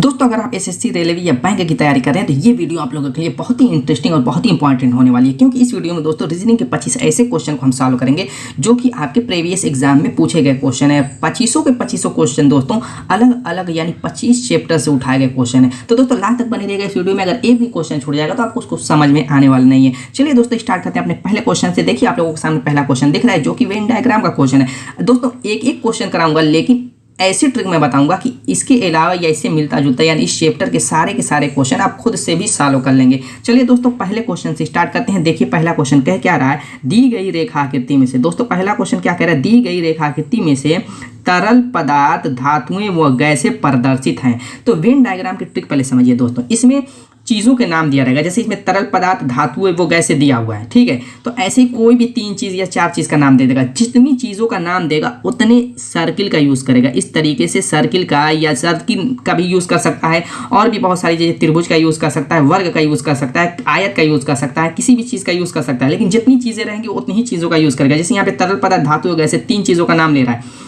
दोस्तों अगर आप एसएससी रेलवे या बैंक की तैयारी कर रहे हैं तो ये वीडियो आप लोगों के लिए बहुत ही इंटरेस्टिंग और बहुत ही इंपॉर्टेंट होने वाली है, क्योंकि इस वीडियो में दोस्तों रीजनिंग के 25 ऐसे क्वेश्चन को हम सॉल्व करेंगे जो कि आपके प्रीवियस एग्जाम में पूछे गए क्वेश्चन है। 25 के 25 क्वेश्चन दोस्तों अलग अलग यानी 25 चैप्टर से उठाए गए क्वेश्चन है। तो दोस्तों लास्ट तक बने रहेगा इस वीडियो में। अगर एक भी क्वेश्चन छूट जाएगा तो आपको उसको समझ में आने वाला नहीं है। चलिए दोस्तों स्टार्ट करते हैं अपने पहले क्वेश्चन से। देखिए आप लोगों के सामने पहला क्वेश्चन दिख रहा है जो कि वेन डायग्राम का क्वेश्चन है। दोस्तों एक एक क्वेश्चन कराऊंगा, लेकिन ऐसी ट्रिक मैं बताऊंगा कि इसके अलावा या इससे मिलता जुलता यानी इस चैप्टर के सारे क्वेश्चन आप खुद से भी सॉल्व कर लेंगे। चलिए दोस्तों पहले क्वेश्चन से स्टार्ट करते हैं। देखिए पहला क्वेश्चन कह क्या रहा है, दी गई रेखाकृति में से। दोस्तों पहला क्वेश्चन क्या कह रहा है, दी गई रेखाकृति में से तरल पदार्थ धातुएं व गैसें प्रदर्शित हैं। तो वेन डायग्राम की ट्रिक पहले समझिए दोस्तों। इसमें चीज़ों के नाम दिया रहेगा, जैसे इसमें तरल पदार्थ धातुएं वो गैसें दिया हुआ है, ठीक है। तो ऐसे ही कोई भी 3 चीज़ या 4 चीज़ का नाम दे देगा। जितनी चीज़ों का नाम देगा उतने सर्किल का यूज़ करेगा। इस तरीके से सर्किल का या सर्किल का भी यूज़ कर सकता है, और भी बहुत सारी चीज़ें, त्रिभुज का यूज़ कर सकता है, वर्ग का यूज़ कर सकता है, आयत का यूज़ कर सकता है, किसी भी चीज़ का यूज़ कर सकता है। लेकिन जितनी चीज़ें रहेंगी उतनी ही चीज़ों का यूज़ करेगा। जैसे यहाँ पे तरल पदार्थ धातु गैसें 3 चीज़ों का नाम ले रहा है,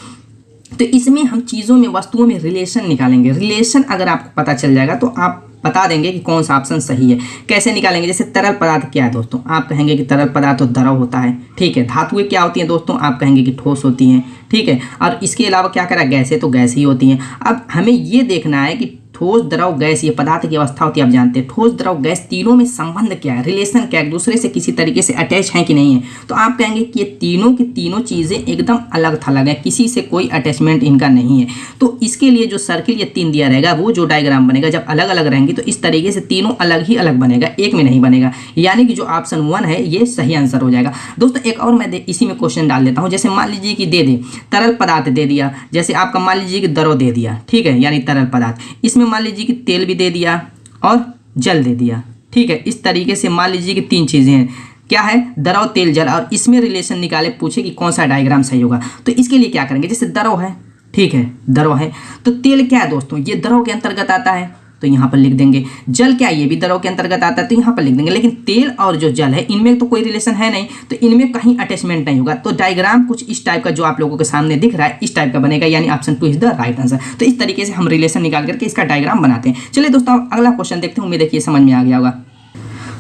तो इसमें हम चीज़ों में वस्तुओं में रिलेशन निकालेंगे। रिलेशन अगर आपको पता चल जाएगा तो आप बता देंगे कि कौन सा ऑप्शन सही है। कैसे निकालेंगे, जैसे तरल पदार्थ क्या है दोस्तों, आप कहेंगे कि तरल पदार्थ तो द्रव होता है, ठीक है। धातुएं क्या होती हैं दोस्तों, आप कहेंगे कि ठोस होती हैं, ठीक है। और इसके अलावा क्या करा, गैसें तो गैस ही होती हैं। अब हमें ये देखना है कि ठोस द्रव गैस ये पदार्थ की अवस्था होती है। आप जानते हैं ठोस द्रव गैस तीनों में संबंध क्या है, रिलेशन क्या है, एक दूसरे से किसी तरीके से अटैच हैं कि नहीं है। तो आप कहेंगे कि ये तीनों की तीनों चीज़ें एकदम अलग थलग है, किसी से कोई अटैचमेंट इनका नहीं है। तो इसके लिए जो सर्किल ये 3 दिया रहेगा, वो जो डायग्राम बनेगा जब अलग अलग रहेंगे तो इस तरीके से तीनों अलग ही अलग बनेगा, एक में नहीं बनेगा। यानी कि जो ऑप्शन 1 है ये सही आंसर हो जाएगा। दोस्तों एक और मैं इसी में क्वेश्चन डाल देता हूँ। जैसे मान लीजिए कि दे दे तरल पदार्थ दे दिया, जैसे आपका मान लीजिए कि द्रव दे दिया, ठीक है, यानी तरल पदार्थ। इसमें मान लीजिए कि तेल भी दे दिया और जल दे दिया, ठीक है। इस तरीके से मान लीजिए कि 3 चीज़ें हैं, क्या है, द्रव तेल जल, और इसमें रिलेशन निकाले, पूछे कि कौन सा डायग्राम सही होगा। तो इसके लिए क्या करेंगे, जैसे द्रव है, ठीक है, द्रव है, तो तेल क्या है दोस्तों, ये द्रव के अंतर्गत आता है, तो यहाँ पर लिख देंगे। जल क्या, ये भी द्रव के अंतर्गत आता है, तो यहाँ पर लिख देंगे। लेकिन तेल और जो जल है इनमें तो कोई रिलेशन है नहीं, तो इनमें कहीं अटैचमेंट नहीं होगा। तो डायग्राम कुछ इस टाइप का जो आप लोगों के सामने दिख रहा है इस टाइप का बनेगा, यानी option 2 is the right answer. तो इस तरीके से हम रिलेशन निकाल करके इसका डायग्राम बनाते हैं। चलिए दोस्तों अगला क्वेश्चन देखते हैं, उम्मीद देखिए समझ में आ गया होगा।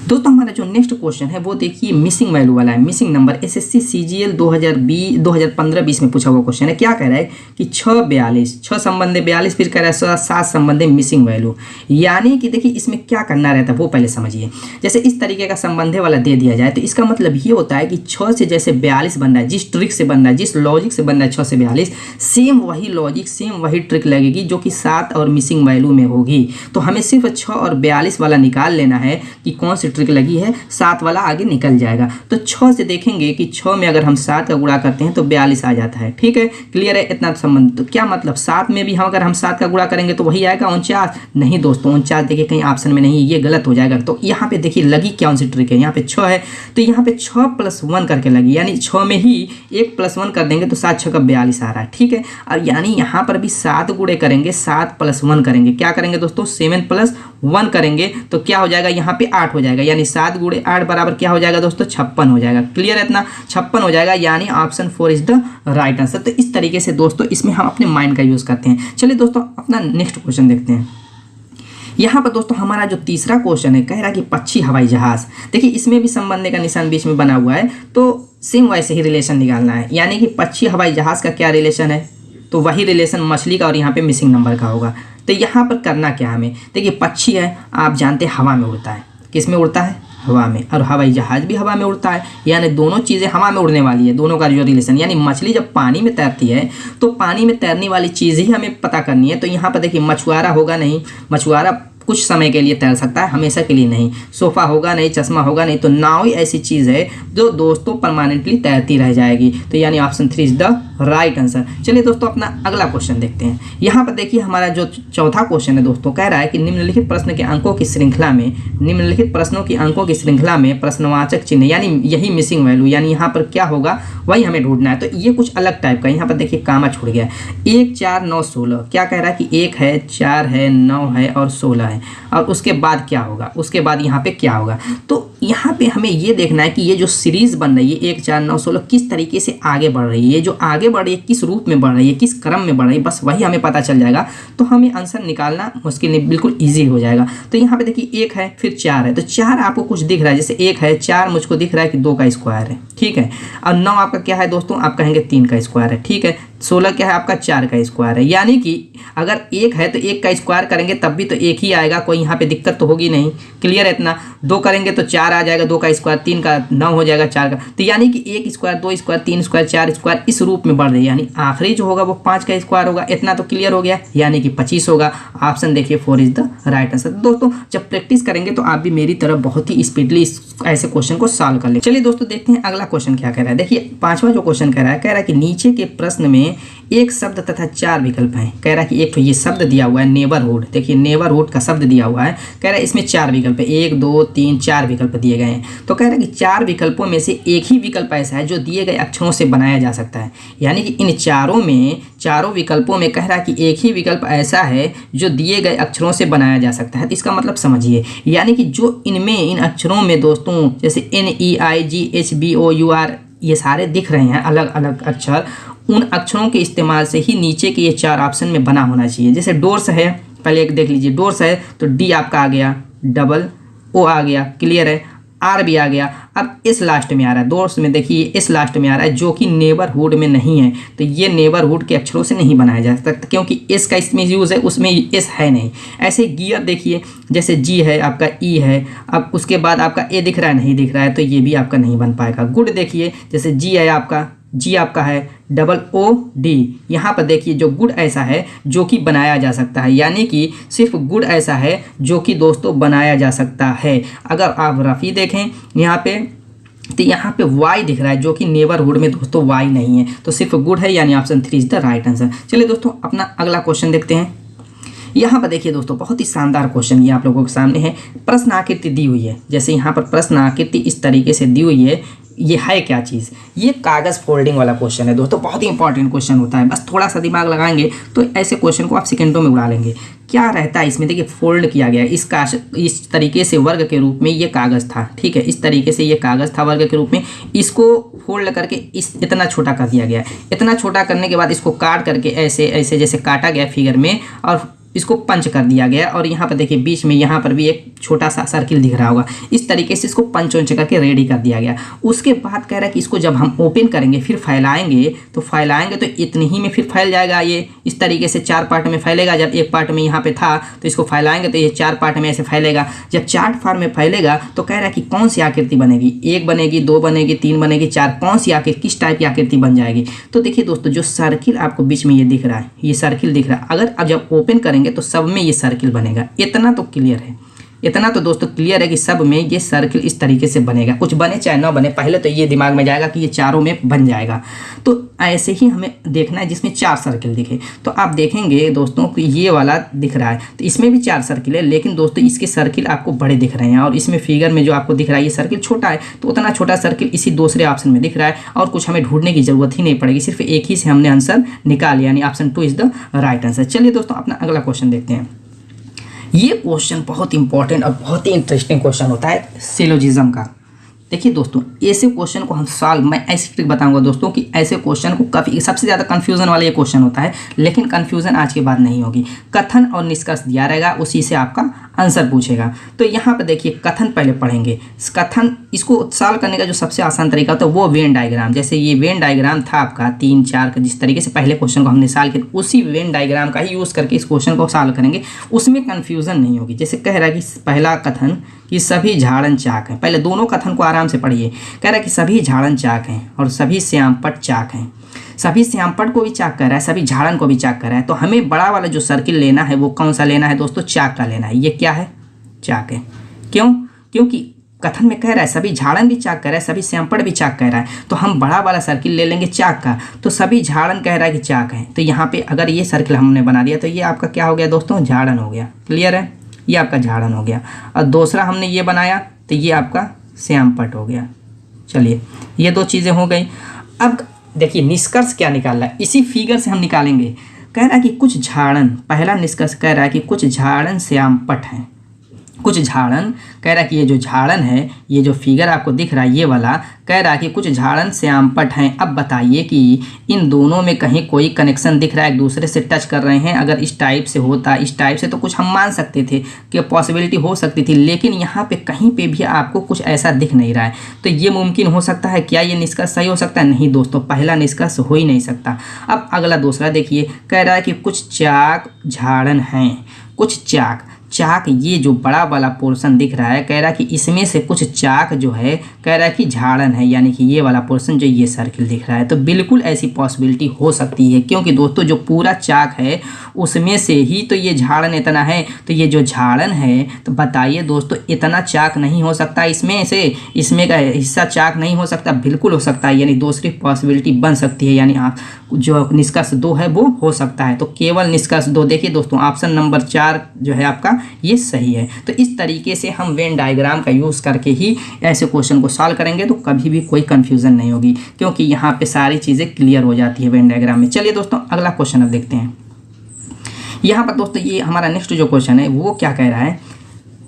दोस्तों हमारा जो नेक्स्ट क्वेश्चन है वो देखिए मिसिंग वैल्यू वाला है। मिसिंग नंबर एसएससी सीजीएल 2015-20 में पूछा हुआ क्वेश्चन है। क्या कह रहा है कि 6 संबंध 42, फिर कह रहा है 7 संबंध मिसिंग वैल्यू। यानी कि देखिए इसमें क्या करना रहता है वो पहले समझिए। जैसे इस तरीके का संबंध वाला दे दिया जाए तो इसका मतलब ये होता है कि 6 से जैसे 42 बन रहा है, जिस ट्रिक से बन रहा है, जिस लॉजिक से बन रहा है 6 से 42, सेम वही लॉजिक सेम वही ट्रिक लगेगी जो कि 7 और मिसिंग वैल्यू में होगी। तो हमें सिर्फ 6 और 42 वाला निकाल लेना है कि कौन सी ट्रिक लगी है, 7 वाला आगे निकल जाएगा। तो 6 से देखेंगे कि 6 में अगर हम 7 का गुणा करते हैं तो 42 आ जाता है, ठीक है, क्लियर है इतना संबंध। तो क्या मतलब 7 में भी हम अगर हम 7 का गुणा करेंगे तो वही आएगा 49। नहीं दोस्तों 49 देखिए कहीं ऑप्शन में नहीं, ये गलत हो जाएगा। तो यहाँ पे देखिए लगी कौन सी ट्रिक है, यहाँ पे 6 है तो यहाँ पे 6 + 1 करके लगी, यानी 6 में ही 1 + 1 कर देंगे तो 7 × 6 = 42 आ रहा है, ठीक है। अब यानी यहाँ पर भी 7 गुणे करेंगे, 7 + 1 करेंगे, क्या करेंगे दोस्तों 7 + 1 करेंगे तो क्या हो जाएगा, यहाँ पे 8 हो जाएगा, यानी 7 × 8 बराबर क्या हो जाएगा दोस्तों 56 हो जाएगा। क्लियर है इतना, 56 हो जाएगा, यानी option 4 is the right answer. तो इस तरीके से दोस्तों इसमें हम अपने माइंड का यूज करते हैं। चलिए दोस्तों अपना नेक्स्ट क्वेश्चन देखते हैं। यहाँ पर दोस्तों हमारा जो तीसरा क्वेश्चन है कह रहा है कि पक्षी हवाई जहाज। देखिए इसमें भी संबंध का निशान बीच में बना हुआ है, तो सेम वैसे ही रिलेशन निकालना है। यानी कि पक्षी हवाई जहाज का क्या रिलेशन है, तो वही रिलेशन मछली का और यहाँ पे मिसिंग नंबर का होगा। तो यहाँ पर करना क्या हमें, देखिए पक्षी है आप जानते हैं हवा में उड़ता है, किस में उड़ता है, हवा में, और हवाई जहाज भी हवा में उड़ता है, यानी दोनों चीज़ें हवा में उड़ने वाली है, दोनों का जो रिलेशन। यानी मछली जब पानी में तैरती है तो पानी में तैरने वाली चीज़ ही हमें पता करनी है। तो यहाँ पर देखिए मछुआरा होगा नहीं, मछुआरा कुछ समय के लिए तैर सकता है, हमेशा के लिए नहीं। सोफ़ा होगा नहीं, चश्मा होगा नहीं, तो नाव ही ऐसी चीज़ है जो दोस्तों परमानेंटली तैरती रह जाएगी। तो यानी option 3 is the right answer. चलिए दोस्तों अपना अगला क्वेश्चन देखते हैं। यहाँ पर देखिए हमारा जो चौथा क्वेश्चन है दोस्तों कह रहा है कि निम्नलिखित प्रश्न के अंकों की श्रृंखला में, निम्नलिखित प्रश्नों की अंकों की श्रृंखला में प्रश्नवाचक चिन्ह यानी यही मिसिंग वैल्यू, यानी यहाँ पर क्या होगा वही हमें ढूंढना है। तो ये कुछ अलग टाइप का, यहाँ पर देखिए कामा छूट गया, 1 4 9 16। क्या कह रहा है कि 1 है, 4 है, 9 है और 16 है, और उसके बाद क्या होगा, उसके बाद यहाँ पे क्या होगा। तो यहाँ पे हमें ये देखना है कि ये जो सीरीज बन रही है 1 4 9 16 किस तरीके से आगे बढ़ रही है। ये जो आगे आगे बढ़ रही है, किस रूप में बढ़ रही है, किस क्रम में बढ़ रही है, बस वही हमें पता चल जाएगा तो हमें आंसर निकालना मुश्किल नहीं, बिल्कुल ईजी हो जाएगा। तो यहाँ पे देखिए 1 है फिर 4 है, तो 4 आपको कुछ दिख रहा है, जैसे 1 है 4 मुझको दिख रहा है कि 2 का स्क्वायर है, ठीक है। और 9 आपका क्या है दोस्तों, आप कहेंगे 3 का स्क्वायर है, ठीक है। 16 क्या है आपका 4 का स्क्वायर है, यानी कि अगर 1 है तो 1 का स्क्वायर करेंगे तब भी तो 1 ही आएगा, कोई यहाँ पे दिक्कत तो होगी नहीं, क्लियर है इतना। 2 करेंगे तो 4 आ जाएगा, 2 का स्क्वायर, 3 का 9 हो जाएगा 4 का, तो यानी कि 1 स्क्वायर 2 स्क्वायर 3 स्क्वायर 4 स्क्वायर इस रूप में बढ़ रही है, यानी आखिरी जो होगा वो 5 का स्क्वायर होगा। इतना तो क्लियर हो गया, यानी कि 25 होगा। ऑप्शन देखिए 4 इज द राइट आंसर। दोस्तों जब प्रैक्टिस करेंगे तो आप भी मेरी तरह बहुत ही स्पीडली ऐसे क्वेश्चन को सॉल्व कर ले। चलिए दोस्तों देखते हैं अगला क्वेश्चन क्या कह रहा है। देखिए 5वां जो क्वेश्चन कह रहा है कि नीचे के प्रश्न में एक शब्द तथा 4 विकल्प हैं। कह रहा है कि एक तो ये शब्द दिया हुआ है नेबरहुड, देखिए नेबरहुड का शब्द दिया हुआ है, कह रहा है इसमें 4 विकल्प है, 1 2 3 4 विकल्प दिए गए हैं। तो कह रहा है कि 4 विकल्पों में से एक ही विकल्प ऐसा है जो दिए गए अक्षरों से बनाया जा सकता है, यानी कि इन चारों विकल्पों में कह रहा है कि एक ही विकल्प ऐसा है जो दिए गए अक्षरों से बनाया जा सकता है। तो इसका मतलब समझिए, यानी कि जो इनमें इन अक्षरों में दोस्तों जैसे NEIGHBOUR ये सारे दिख रहे हैं अलग अलग अक्षर, उन अक्षरों के इस्तेमाल से ही नीचे के ये 4 ऑप्शन में बना होना चाहिए। जैसे डोर्स है, पहले एक देख लीजिए, डोर्स है तो डी आपका आ गया, डबल ओ आ गया, क्लियर है, आर भी आ गया। अब इस लास्ट में आ रहा है, डोर्स में देखिए इस लास्ट में आ रहा है जो कि नेबरहुड में नहीं है, तो ये नेबरहुड के अक्षरों से नहीं बनाया जा सकता क्योंकि इस का इसमें यूज़ है, उसमें इस है नहीं। ऐसे गियर देखिए, जैसे जी है आपका, ई है, अब उसके बाद आपका ए दिख रहा है, नहीं दिख रहा है, तो ये भी आपका नहीं बन पाएगा। गुड देखिए, जैसे जी है आपका, जी आपका है, डबल ओ डी, यहाँ पर देखिए जो गुड ऐसा है जो कि बनाया जा सकता है, यानी कि सिर्फ गुड ऐसा है जो कि दोस्तों बनाया जा सकता है। अगर आप रफ़ी देखें यहाँ पे तो यहाँ पे वाई दिख रहा है जो कि नेबरहुड में दोस्तों वाई नहीं है, तो सिर्फ गुड है, यानी option 3 is the right answer. चलिए दोस्तों अपना अगला क्वेश्चन देखते हैं। यहाँ पर देखिए दोस्तों बहुत ही शानदार क्वेश्चन ये आप लोगों के सामने है। प्रश्न आकृति दी हुई है, जैसे यहाँ पर प्रश्न आकृति इस तरीके से दी हुई है, ये है क्या चीज़, ये कागज़ फोल्डिंग वाला क्वेश्चन है दोस्तों, बहुत ही इंपॉर्टेंट क्वेश्चन होता है। बस थोड़ा सा दिमाग लगाएंगे तो ऐसे क्वेश्चन को आप सेकंडों में उड़ा लेंगे। क्या रहता है इसमें, देखिए फोल्ड किया गया है इस तरीके से वर्ग के रूप में ये कागज़ था, ठीक है, इस तरीके से ये कागज़ था वर्ग के रूप में, इसको फोल्ड करके इतना छोटा कर दिया गया। इतना छोटा करने के बाद इसको काट करके ऐसे ऐसे जैसे काटा गया फिगर में और इसको पंच कर दिया गया, और यहाँ पर देखिए बीच में यहाँ पर भी एक छोटा सा सर्किल दिख रहा होगा, इस तरीके से इसको पंच वंच करके रेडी कर दिया गया। उसके बाद कह रहा है कि इसको जब हम ओपन करेंगे फिर फैलाएंगे तो इतनी ही में फिर फैल जाएगा, ये इस तरीके से 4 पार्ट में फैलेगा। जब एक पार्ट में यहाँ पे था तो इसको फैलाएंगे तो ये 4 पार्ट में ऐसे फैलेगा। जब 4 पार्ट में फैलेगा तो कह रहा है कि कौन सी आकृति बनेगी, 1 बनेगी, 2 बनेगी, 3 बनेगी, 4, कौन सी आकृति, किस टाइप की आकृति बन जाएगी। तो देखिए दोस्तों जो सर्किल आपको बीच में ये दिख रहा है, ये सर्किल दिख रहा है, अगर अब जब ओपन करेंगे तो सब में ये सर्किल बनेगा। इतना तो क्लियर है, इतना तो दोस्तों क्लियर है कि सब में ये सर्किल इस तरीके से बनेगा, कुछ बने चाहे ना बने, पहले तो ये दिमाग में जाएगा कि ये चारों में बन जाएगा। तो ऐसे ही हमें देखना है जिसमें 4 सर्किल दिखे। तो आप देखेंगे दोस्तों कि ये वाला दिख रहा है तो इसमें भी 4 सर्किल है, लेकिन दोस्तों इसके सर्किल आपको बड़े दिख रहे हैं, और इसमें फिगर में जो आपको दिख रहा है ये सर्किल छोटा है, तो उतना छोटा सर्किल इसी दूसरे ऑप्शन में दिख रहा है, और कुछ हमें ढूंढने की जरूरत ही नहीं पड़ेगी, सिर्फ एक ही से हमने आंसर निकाल लिया, यानी option 2 is the right answer. चलिए दोस्तों अपना अगला क्वेश्चन देखते हैं। ये क्वेश्चन बहुत इंपॉर्टेंट और बहुत ही इंटरेस्टिंग क्वेश्चन होता है सिलोजिज्म का। देखिए दोस्तों ऐसे क्वेश्चन को हम सॉल्व, मैं ऐसी ट्रिक बताऊंगा दोस्तों कि ऐसे क्वेश्चन को काफ़ी सबसे ज़्यादा कन्फ्यूजन वाला ये क्वेश्चन होता है, लेकिन कन्फ्यूजन आज के बाद नहीं होगी। कथन और निष्कर्ष दिया रहेगा, उसी से आपका आंसर पूछेगा। तो यहाँ पर देखिए कथन पहले पढ़ेंगे। कथन इसको सॉल्व करने का जो सबसे आसान तरीका होता है वो वेन डायग्राम, जैसे ये वेन डायग्राम था आपका 3 4 का, जिस तरीके से पहले क्वेश्चन को हमने सॉल्व किया उसी वेन डायग्राम का ही यूज़ करके इस क्वेश्चन को सॉल्व करेंगे, उसमें कन्फ्यूजन नहीं होगी। जैसे कह रहा है कि पहला कथन कि सभी झाड़न चाक हैं, पहले दोनों कथन को आराम से पढ़िए। कह रहा है कि सभी झाड़न चाक हैं और सभी श्यामपट चाक हैं। सभी श्यामपट को भी चाक कर रहा है, सभी झाड़न को भी चाक कर रहा है, तो हमें बड़ा वाला जो सर्किल लेना है वो कौन सा लेना है दोस्तों, चाक का लेना है। ये क्या है, चाक है। क्यों, क्योंकि कथन में कह रहा है सभी झाड़न भी चाक कर रहा है, सभी श्यामपट भी चाक कह रहा है, तो हम बड़ा वाला सर्किल ले लेंगे चाक का। तो सभी झाड़न कह रहा है कि चाक है, तो यहाँ पे अगर ये सर्किल हमने बना दिया तो ये आपका क्या हो गया दोस्तों, झाड़न हो गया। क्लियर है, ये आपका झाड़न हो गया। और दूसरा हमने ये बनाया तो ये आपका श्यामपट हो गया। चलिए ये 2 चीज़ें हो गई। अब देखिए निष्कर्ष क्या निकालना है, इसी फिगर से हम निकालेंगे। कह रहा है कि कुछ झाड़न, पहला निष्कर्ष कह रहा है कि कुछ झाड़न श्यामपट हैं, कुछ झाड़न, कह रहा है कि ये जो झाड़न है, ये जो फिगर आपको दिख रहा है ये वाला, कह रहा है कि कुछ झाड़न श्यामपट्ट हैं। अब बताइए कि इन दोनों में कहीं कोई कनेक्शन दिख रहा है, एक दूसरे से टच कर रहे हैं। अगर इस टाइप से होता, इस टाइप से, तो कुछ हम मान सकते थे कि पॉसिबिलिटी हो सकती थी, लेकिन यहाँ पे कहीं पे भी आपको कुछ ऐसा दिख नहीं रहा है। तो ये मुमकिन हो सकता है क्या? ये निष्कर्ष सही हो सकता है? नहीं दोस्तों, पहला निष्कर्ष हो ही नहीं सकता। अब अगला दूसरा देखिए, कह रहा है कि कुछ चाक झाड़न हैं, कुछ चाक, चाक ये जो बड़ा वाला पोर्शन दिख रहा है, कह रहा है कि इसमें से कुछ चाक जो है, कह रहा है कि झाड़न है, यानी कि ये वाला पोर्शन जो ये सर्किल दिख रहा है। तो बिल्कुल ऐसी पॉसिबिलिटी हो सकती है, क्योंकि दोस्तों जो पूरा चाक है उसमें से ही तो ये झाड़न इतना है। तो ये जो झाड़न है, तो बताइए दोस्तों, इतना चाक नहीं हो सकता इसमें से, इसमें का हिस्सा चाक नहीं हो सकता? बिल्कुल हो सकता है, यानी दूसरी पॉसिबिलिटी बन सकती है, यानी आप जो निष्कर्ष 2 है वो हो सकता है। तो केवल निष्कर्ष 2, देखिए दोस्तों ऑप्शन नंबर 4 जो है आपका ये सही है। तो इस तरीके से हम वेन डायग्राम का यूज़ करके ही ऐसे क्वेश्चन को सॉल्व करेंगे, तो कभी भी कोई कन्फ्यूज़न नहीं होगी, क्योंकि यहाँ पे सारी चीज़ें क्लियर हो जाती है वेन डायग्राम में। चलिए दोस्तों अगला क्वेश्चन अब देखते हैं। यहाँ पर दोस्तों ये हमारा नेक्स्ट जो क्वेश्चन है वो क्या कह रहा है,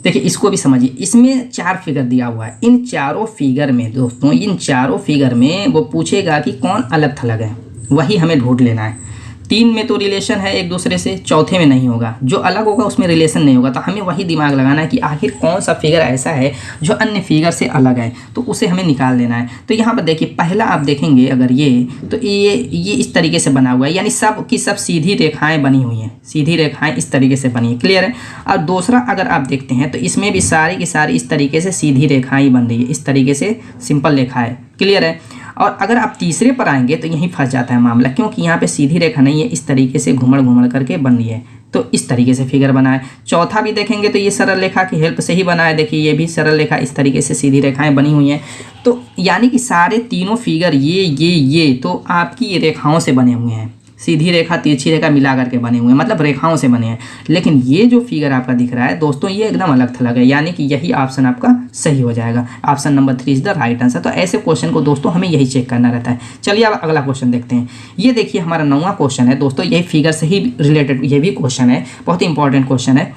देखिए इसको भी समझिए। इसमें 4 फिगर दिया हुआ है, इन चारों फिगर में दोस्तों, इन चारों फिगर में वो पूछेगा कि कौन अलग थलग है, वही हमें ढूंढ लेना है। 3 में तो रिलेशन है एक दूसरे से, चौथे में नहीं होगा, जो अलग होगा उसमें रिलेशन नहीं होगा। तो हमें वही दिमाग लगाना है कि आखिर कौन सा फिगर ऐसा है जो अन्य फिगर से अलग है, तो उसे हमें निकाल लेना है। तो यहाँ पर देखिए पहला आप देखेंगे अगर ये, तो ये इस तरीके से बना हुआ है, यानी सब की सब सीधी रेखाएं बनी हुई हैं, सीधी रेखाएं इस तरीके से बनी है, क्लियर है। और दूसरा अगर आप देखते हैं तो इसमें भी सारी की सारी इस तरीके से सीधी रेखाएं ही बन रही है, इस तरीके से सिंपल रेखा है, क्लियर है। और अगर आप तीसरे पर आएंगे तो यहीं फंस जाता है मामला, क्योंकि यहाँ पे सीधी रेखा नहीं है, इस तरीके से घुमड़ घुमड़ करके बन रही है, तो इस तरीके से फिगर बना है। चौथा भी देखेंगे तो ये सरल रेखा की हेल्प से ही बना है, देखिए ये भी सरल रेखा, इस तरीके से सीधी रेखाएं बनी हुई हैं। तो यानी कि सारे तीनों फिगर ये तो आपकी रेखाओं से बने हुए हैं, सीधी रेखा तिरछी रेखा मिला करके बने हुए हैं, मतलब रेखाओं से बने हैं। लेकिन ये जो फिगर आपका दिख रहा है दोस्तों, ये एकदम अलग थलग है, यानी कि यही ऑप्शन आपका सही हो जाएगा। Option number 3 is the right answer. तो ऐसे क्वेश्चन को दोस्तों हमें यही चेक करना रहता है। चलिए अब अगला क्वेश्चन देखते हैं। ये देखिए हमारा 9वां क्वेश्चन है दोस्तों, यही फिगर से ही रिलेटेड ये भी क्वेश्चन है, बहुत ही इंपॉर्टेंट क्वेश्चन है।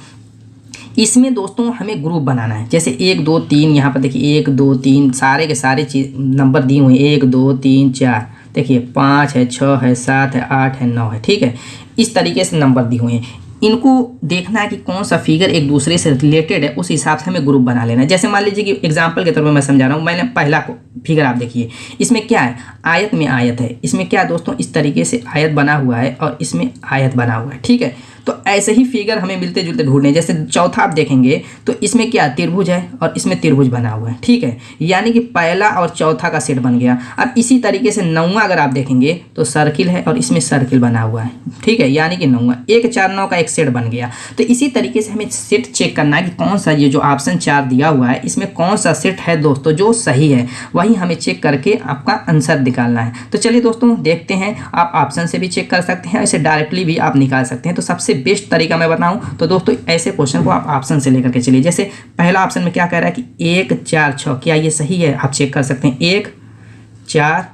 इसमें दोस्तों हमें ग्रुप बनाना है, जैसे 1 2 3, यहाँ पर देखिए 1 2 3 सारे के सारे चीज नंबर दिए हुए हैं, 1 2 3 4, देखिए 5 है, 6 है, 7 है, 8 है, 9 है, ठीक है। इस तरीके से नंबर दिए हुए हैं, इनको देखना है कि कौन सा फिगर एक दूसरे से रिलेटेड है, उस हिसाब से हमें ग्रुप बना लेना है। जैसे मान लीजिए कि एग्जांपल के तौर पर मैं समझा रहा हूँ, मैंने पहला फिगर आप देखिए, इसमें क्या है, आयत में आयत है, इसमें क्या दोस्तों इस तरीके से आयत बना हुआ है और इसमें आयत बना हुआ है, ठीक है। तो ऐसे ही फिगर हमें मिलते जुलते ढूंढने हैं। जैसे चौथा आप देखेंगे तो इसमें क्या त्रिभुज है और इसमें त्रिभुज बना हुआ है, ठीक है, यानी कि पहला और चौथा का सेट बन गया। अब इसी तरीके से 9वां अगर आप देखेंगे तो सर्किल है और इसमें सर्किल बना हुआ है, ठीक है, यानी कि 9वां 1 4 9 का एक सेट बन गया। तो इसी तरीके से हमें सेट चेक करना है कि कौन सा, ये जो ऑप्शन 4 दिया हुआ है इसमें कौन सा सेट है दोस्तों जो सही है, वही हमें चेक करके आपका आंसर निकालना है। तो चलिए दोस्तों देखते हैं, आप ऑप्शन से भी चेक कर सकते हैं, ऐसे डायरेक्टली भी आप निकाल सकते हैं। तो सबसे बेस्ट तरीका मैं बताऊं तो दोस्तों ऐसे क्वेश्चन को आप ऑप्शन से लेकर के चलिए। जैसे पहला ऑप्शन में क्या कह रहा है कि 1 4 6, क्या ये सही है? आप चेक कर सकते हैं, 1 4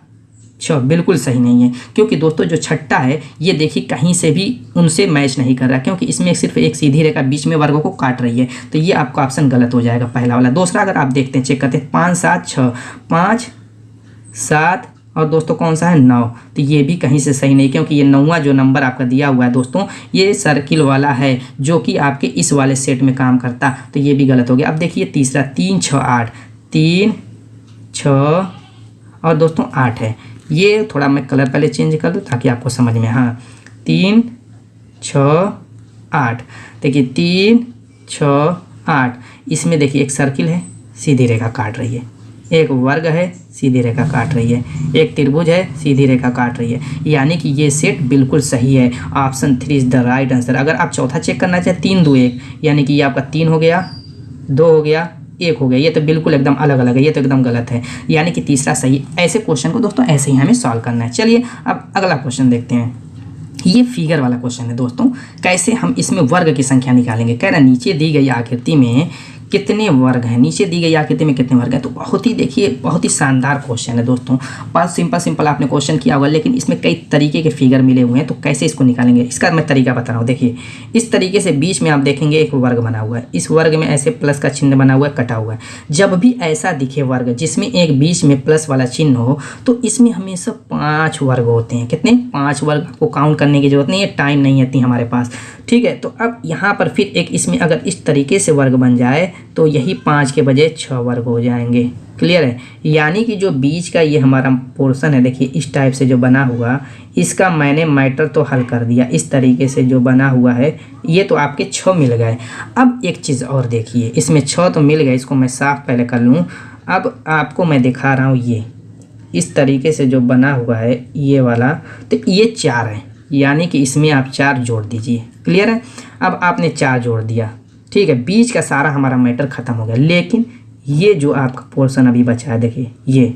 6 बिल्कुल सही नहीं है, क्योंकि दोस्तों जो छठा है ये देखिए कहीं से भी उनसे मैच नहीं कर रहा, क्योंकि इसमें सिर्फ एक सीधी रेखा बीच में वर्गों को काट रही है, तो ये आपका ऑप्शन गलत हो जाएगा पहला वाला। दूसरा अगर आप देखते हैं, चेक करते हैं, 5 7 6, 5 7 और दोस्तों कौन सा है 9, तो ये भी कहीं से सही नहीं, क्योंकि ये 9वां जो नंबर आपका दिया हुआ है दोस्तों ये सर्किल वाला है, जो कि आपके इस वाले सेट में काम करता, तो ये भी गलत हो गया। अब देखिए तीसरा 3 6 8, 3 6 और दोस्तों 8 है, ये थोड़ा मैं कलर पहले चेंज कर दूँ ताकि आपको समझ में, हाँ 3 6 8, देखिए 3 6 8, इसमें देखिए एक सर्किल है सीधी रेखा काट रही है, एक वर्ग है सीधी रेखा काट रही है, एक त्रिभुज है सीधी रेखा काट रही है, यानी कि ये सेट बिल्कुल सही है। Option 3 is the right answer. अगर आप चौथा चेक करना चाहें 3 2 1, यानी कि ये आपका 3 हो गया, 2 हो गया, 1 हो गया, ये तो बिल्कुल एकदम अलग अलग है, ये तो एकदम गलत है, यानी कि तीसरा सही। ऐसे क्वेश्चन को दोस्तों ऐसे ही हमें सॉल्व करना है। चलिए अब अगला क्वेश्चन देखते हैं। ये फिगर वाला क्वेश्चन है दोस्तों, कैसे हम इसमें वर्ग की संख्या निकालेंगे। कह रहा नीचे दी गई आकृति में कितने वर्ग हैं, नीचे दी गई आकृति में कितने वर्ग हैं। तो बहुत ही देखिए बहुत ही शानदार क्वेश्चन है दोस्तों। बहुत सिंपल आपने क्वेश्चन किया होगा, लेकिन इसमें कई तरीके के फिगर मिले हुए हैं। तो कैसे इसको निकालेंगे, इसका मैं तरीका बता रहा हूँ। देखिए इस तरीके से बीच में आप देखेंगे एक वर्ग बना हुआ है, इस वर्ग में ऐसे प्लस का चिन्ह बना हुआ है, कटा हुआ है। जब भी ऐसा दिखे वर्ग जिसमें एक बीच में प्लस वाला चिन्ह हो, तो इसमें हमेशा 5 वर्ग होते हैं। कितने, 5 वर्ग को काउंट करने की जरूरत नहीं है, टाइम नहीं आती हमारे पास, ठीक है। तो अब यहाँ पर फिर एक इसमें अगर इस तरीके से वर्ग बन जाए तो यही 5 के बजाय 6 वर्ग हो जाएंगे। क्लियर है, यानी कि जो बीच का ये हमारा पोर्शन है, देखिए इस टाइप से जो बना हुआ, इसका मैंने मैटर तो हल कर दिया। इस तरीके से जो बना हुआ है ये तो आपके 6 मिल गए। अब एक चीज़ और देखिए, इसमें 6 तो मिल गए, इसको मैं साफ पहले कर लूँ। अब आपको मैं दिखा रहा हूँ, ये इस तरीके से जो बना हुआ है ये वाला, तो ये 4 है, यानी कि इसमें आप 4 जोड़ दीजिए। क्लियर है, अब आपने 4 जोड़ दिया, ठीक है। बीच का सारा हमारा मैटर ख़त्म हो गया, लेकिन ये जो आपका पोर्शन अभी बचा है, देखिए ये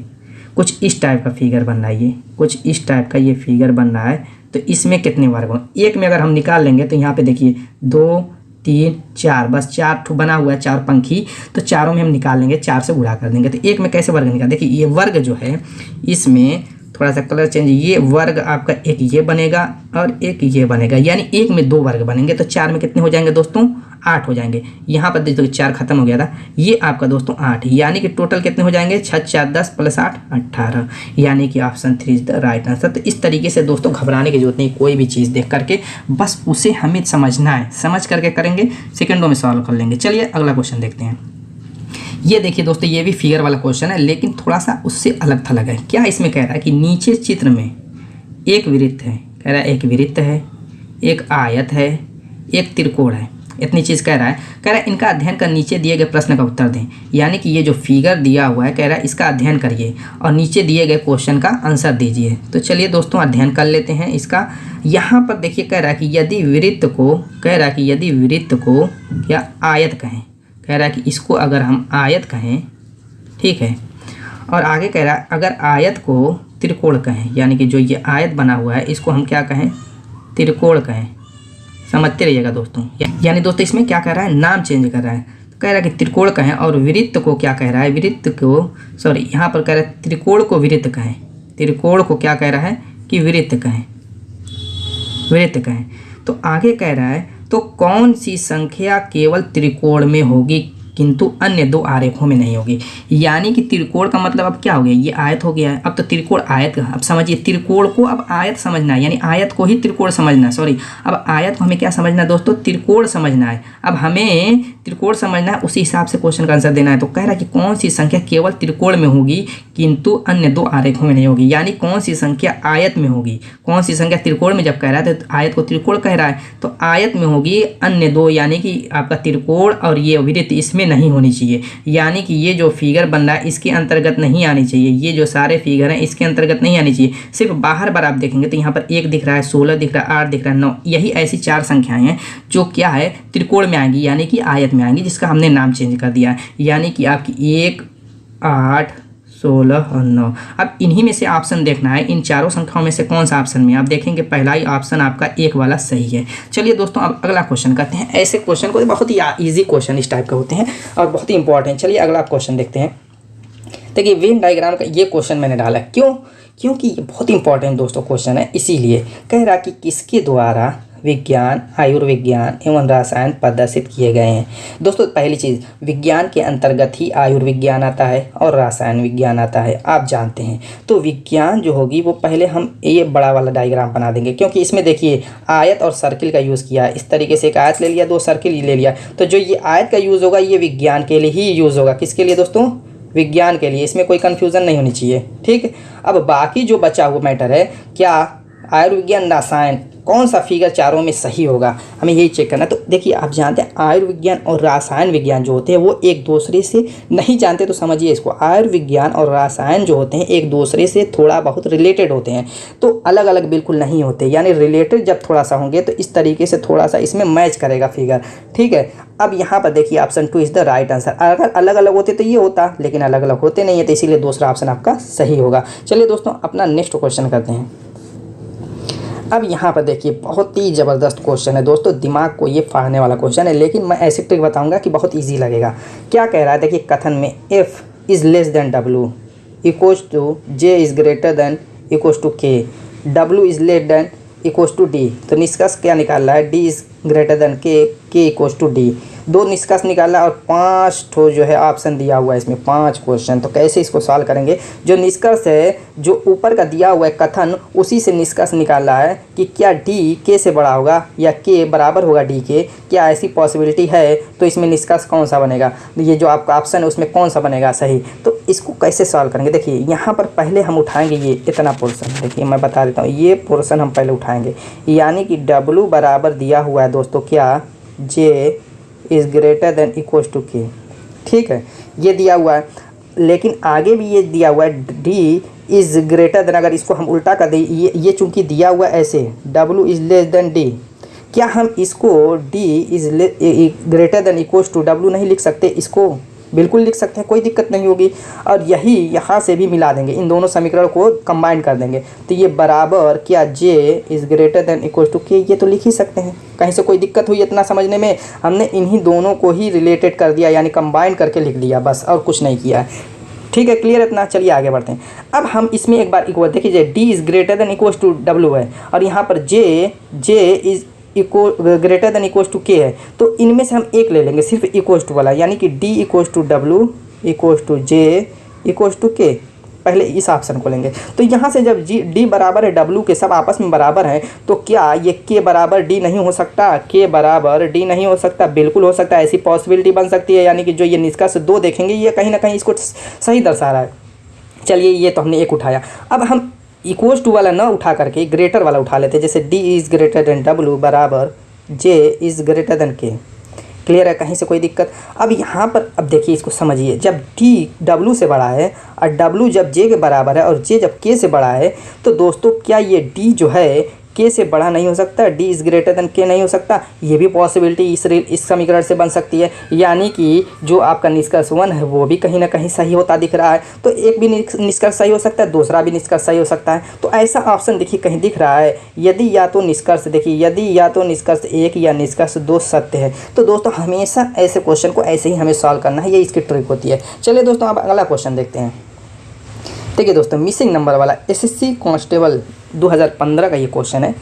कुछ इस टाइप का फिगर बन रहा है, ये कुछ इस टाइप का ये फिगर बन रहा है। तो इसमें कितने वर्ग हों, एक में अगर हम निकाल लेंगे तो यहाँ पे देखिए 2 3 4, बस 4 ठो बना हुआ है, 4 पंखी, तो चारों में हम निकाल लेंगे, 4 से गुणा कर देंगे। तो एक में कैसे वर्ग निकाल, देखिए ये वर्ग जो है इसमें थोड़ा सा कलर चेंज, ये वर्ग आपका एक ये बनेगा और एक ये बनेगा, यानी एक में 2 वर्ग बनेंगे। तो 4 में कितने हो जाएंगे दोस्तों, 8 हो जाएंगे। यहाँ पर देखो 4 खत्म हो गया था, ये आपका दोस्तों 8, यानी कि टोटल कितने हो जाएंगे, 6 4 10 प्लस 8 18, यानी कि option 3 is the right answer. तो इस तरीके से दोस्तों घबराने की जरूरत नहीं, कोई भी चीज़ देख करके बस उसे हमें समझना है, समझ करके करेंगे, सेकेंडों में सॉल्व कर लेंगे। चलिए अगला क्वेश्चन देखते हैं। ये देखिए दोस्तों, ये भी फिगर वाला क्वेश्चन है, लेकिन थोड़ा सा उससे अलग थलग है। क्या इसमें कह रहा है कि नीचे चित्र में एक वृत्त है, कह रहा है एक वृत्त है, एक आयत है, एक त्रिकोण है, इतनी चीज़ कह रहा है इनका अध्ययन कर नीचे दिए गए प्रश्न का उत्तर दें। यानी कि ये जो फिगर दिया हुआ है, कह रहा है इसका अध्ययन करिए और नीचे दिए गए क्वेश्चन का आंसर दीजिए। तो चलिए दोस्तों अध्ययन कर लेते हैं इसका। यहाँ पर देखिए कह रहा है कि यदि वृत्त को क्या आयत कहें, कह रहा है कि इसको अगर हम आयत कहें, ठीक है, और आगे कह रहा है अगर आयत को त्रिकोण कहें, यानी कि जो ये आयत बना हुआ है इसको हम क्या कहें, त्रिकोण कहें। समझते रहिएगा दोस्तों, यानी दोस्तों इसमें क्या कह रहा है, नाम चेंज कर रहा है। तो कह रहा है कि त्रिकोण कहें, और वृत्त को क्या कह रहा है, यहाँ पर कह रहा है त्रिकोण को वृत्त कहें। त्रिकोण को क्या कह रहा है कि वृत्त कहें। तो आगे कह रहा है तो कौन सी संख्या केवल त्रिकोण में होगी किंतु अन्य 2 आरेखों में नहीं होगी। यानी कि त्रिकोण का मतलब अब क्या हो गया, ये आयत हो गया है, अब तो त्रिकोण आयत, अब समझिए त्रिकोण को अब आयत समझना है, यानी आयत को ही त्रिकोण समझना है, सॉरी अब आयत को हमें क्या समझना है दोस्तों, त्रिकोण समझना है। अब हमें त्रिकोण समझना है, उसी हिसाब से क्वेश्चन का आंसर देना है। तो कह रहा है कि कौन सी संख्या केवल त्रिकोण में होगी किंतु अन्य 2 आरेखों में नहीं होगी, यानी कौन सी संख्या आयत में होगी, कौन सी संख्या त्रिकोण में जब कह रहा है तो आयत को त्रिकोण कह रहा है, तो आयत में होगी अन्य 2, यानी कि आपका त्रिकोण और ये वृत्त इसमें नहीं होनी चाहिए। यानी कि ये जो फिगर बन रहा है इसके अंतर्गत नहीं आनी चाहिए, ये जो सारे फिगर हैं इसके अंतर्गत नहीं आनी चाहिए। सिर्फ बाहर बार आप देखेंगे तो यहाँ पर 1 दिख रहा है, 16 दिख रहा है, 8 दिख रहा है, 9, यही ऐसी 4 संख्याएं हैं जो क्या है त्रिकोण में आएंगी, यानी कि आयत में आएंगी, जिसका हमने नाम चेंज कर दिया है। यानी कि आपकी 1 8 16 और 9। अब इन्हीं में से ऑप्शन देखना है, इन चारों संख्याओं में से कौन सा ऑप्शन में, आप देखेंगे पहला ही ऑप्शन आपका 1 वाला सही है। चलिए दोस्तों अब अगला क्वेश्चन करते हैं। ऐसे क्वेश्चन को बहुत ही ईजी क्वेश्चन इस टाइप के होते हैं और बहुत ही इंपॉर्टेंट। चलिए अगला क्वेश्चन देखते हैं। देखिए वेन डायग्राम का ये क्वेश्चन मैंने डाला, क्योंकि ये बहुत इंपॉर्टेंट दोस्तों क्वेश्चन है, इसीलिए कह रहा कि किसके द्वारा विज्ञान, आयुर्विज्ञान एवं रसायन प्रदर्शित किए गए हैं। दोस्तों पहली चीज़, विज्ञान के अंतर्गत ही आयुर्विज्ञान आता है और रसायन विज्ञान आता है, आप जानते हैं। तो विज्ञान जो होगी वो पहले हम ये बड़ा वाला डायग्राम बना देंगे, क्योंकि इसमें देखिए आयत और सर्किल का यूज़ किया है। इस तरीके से एक आयत ले लिया, 2 सर्किल ले लिया, तो जो ये आयत का यूज़ होगा ये विज्ञान के लिए ही यूज़ होगा। किसके लिए दोस्तों, विज्ञान के लिए, इसमें कोई कन्फ्यूज़न नहीं होनी चाहिए, ठीक। अब बाकी जो बचा हुआ मैटर है, क्या आयुर्विज्ञान, रसायन, कौन सा फिगर चारों में सही होगा, हमें यही चेक करना है। तो देखिए आप जानते हैं आयुर्विज्ञान और रसायन विज्ञान जो होते हैं वो एक दूसरे से नहीं जानते, तो समझिए इसको, आयुर्विज्ञान और रसायन जो होते हैं एक दूसरे से थोड़ा बहुत रिलेटेड होते हैं, तो अलग अलग बिल्कुल नहीं होते। यानी रिलेटेड जब थोड़ा सा होंगे तो इस तरीके से थोड़ा सा इसमें मैच करेगा फिगर, ठीक है। अब यहाँ पर देखिए option 2 is the right answer. अगर अलग अलग होते तो ये होता, लेकिन अलग अलग होते नहीं है, तो इसीलिए दूसरा ऑप्शन आपका सही होगा। चलिए दोस्तों अपना नेक्स्ट क्वेश्चन करते हैं। अब यहाँ पर देखिए बहुत ही ज़बरदस्त क्वेश्चन है दोस्तों, दिमाग को ये फाड़ने वाला क्वेश्चन है, लेकिन मैं ऐसे ट्रिक बताऊंगा कि बहुत इजी लगेगा। क्या कह रहा है देखिए कथन में, F is less than W equals to J is greater than equals to K, W is less than equals to D. तो निष्कर्ष क्या निकाल रहा है, D is greater than K equals to D. दो निष्कर्ष निकाला और 5 ठो जो है ऑप्शन दिया हुआ है इसमें, 5 क्वेश्चन। तो कैसे इसको सॉल्व करेंगे, जो निष्कर्ष है जो ऊपर का दिया हुआ है कथन, उसी से निष्कर्ष निकालना है कि क्या डी के से बड़ा होगा या के बराबर होगा डी के, क्या ऐसी पॉसिबिलिटी है। तो इसमें निष्कर्ष कौन सा बनेगा, ये जो आपका ऑप्शन है उसमें कौन सा बनेगा सही। तो इसको कैसे सॉल्व करेंगे, देखिए यहाँ पर पहले हम उठाएंगे ये इतना पोर्शन, देखिए मैं बता देता हूँ, ये पोर्शन हम पहले उठाएंगे, यानी कि डब्लू बराबर दिया हुआ है दोस्तों क्या, J is greater than equals to K, ठीक है, ये दिया हुआ है। लेकिन आगे भी ये दिया हुआ है डी इज़ ग्रेटर देन, अगर इसको हम उल्टा कर दें, ये चूंकि दिया हुआ है ऐसे, W is less than D, क्या हम इसको D is greater than equals to W नहीं लिख सकते, इसको बिल्कुल लिख सकते हैं, कोई दिक्कत नहीं होगी। और यही यहाँ से भी मिला देंगे, इन दोनों समीकरण को कंबाइन कर देंगे, तो ये बराबर क्या J is greater than equal to K, ये तो लिख ही सकते हैं। कहीं से कोई दिक्कत हुई इतना समझने में, हमने इन्हीं दोनों को ही रिलेटेड कर दिया, यानी कंबाइन करके लिख दिया बस, और कुछ नहीं किया। ठीक है, क्लियर इतना, चलिए आगे बढ़ते हैं। अब हम इसमें एक बार इक्वल देखिए, D is greater than equal to W है, और यहाँ पर J is greater than equals to K है, तो इनमें से हम एक ले लेंगे सिर्फ इक्वल्स टू वाला, यानी कि D equals to W equals to J equals to K, पहले इस ऑप्शन को लेंगे। तो यहाँ से जब डी बराबर है डब्लू के, सब आपस में बराबर हैं, तो क्या ये के बराबर डी नहीं हो सकता, के बराबर डी नहीं हो सकता, बिल्कुल हो सकता है, ऐसी पॉसिबिलिटी बन सकती है। यानी कि जो ये निष्कर्ष 2 देखेंगे, ये कहीं ना कहीं इसको सही दर्शा रहा है। चलिए ये तो हमने एक उठाया, अब हम इक्वल्स टू वाला ना उठा करके ग्रेटर वाला उठा लेते हैं, जैसे D is greater then W बराबर जे इज़ ग्रेटर देन के। क्लियर है, कहीं से कोई दिक्कत। अब यहाँ पर अब देखिए इसको समझिए, जब डी डब्लू से बड़ा है और डब्लू जब जे के बराबर है और जे जब के से बड़ा है, तो दोस्तों क्या ये डी जो है के से बड़ा नहीं हो सकता, डी इज़ ग्रेटर देन के नहीं हो सकता, ये भी पॉसिबिलिटी इस समीकरण से बन सकती है। यानी कि जो आपका निष्कर्ष 1 है वो भी कहीं ना कहीं सही होता दिख रहा है, तो एक भी निष्कर्ष सही हो सकता है, दूसरा भी निष्कर्ष सही हो सकता है। तो ऐसा ऑप्शन देखिए कहीं दिख रहा है, यदि या तो निष्कर्ष देखिए, यदि या तो निष्कर्ष 1 या निष्कर्ष 2 सत्य है। तो दोस्तों हमेशा ऐसे क्वेश्चन को ऐसे ही हमें सॉल्व करना है, ये इसकी ट्रिक होती है। चलिए दोस्तों अब अगला क्वेश्चन देखते हैं। देखिए दोस्तों, मिसिंग नंबर वाला एसएससी कांस्टेबल 2015 का ये क्वेश्चन है।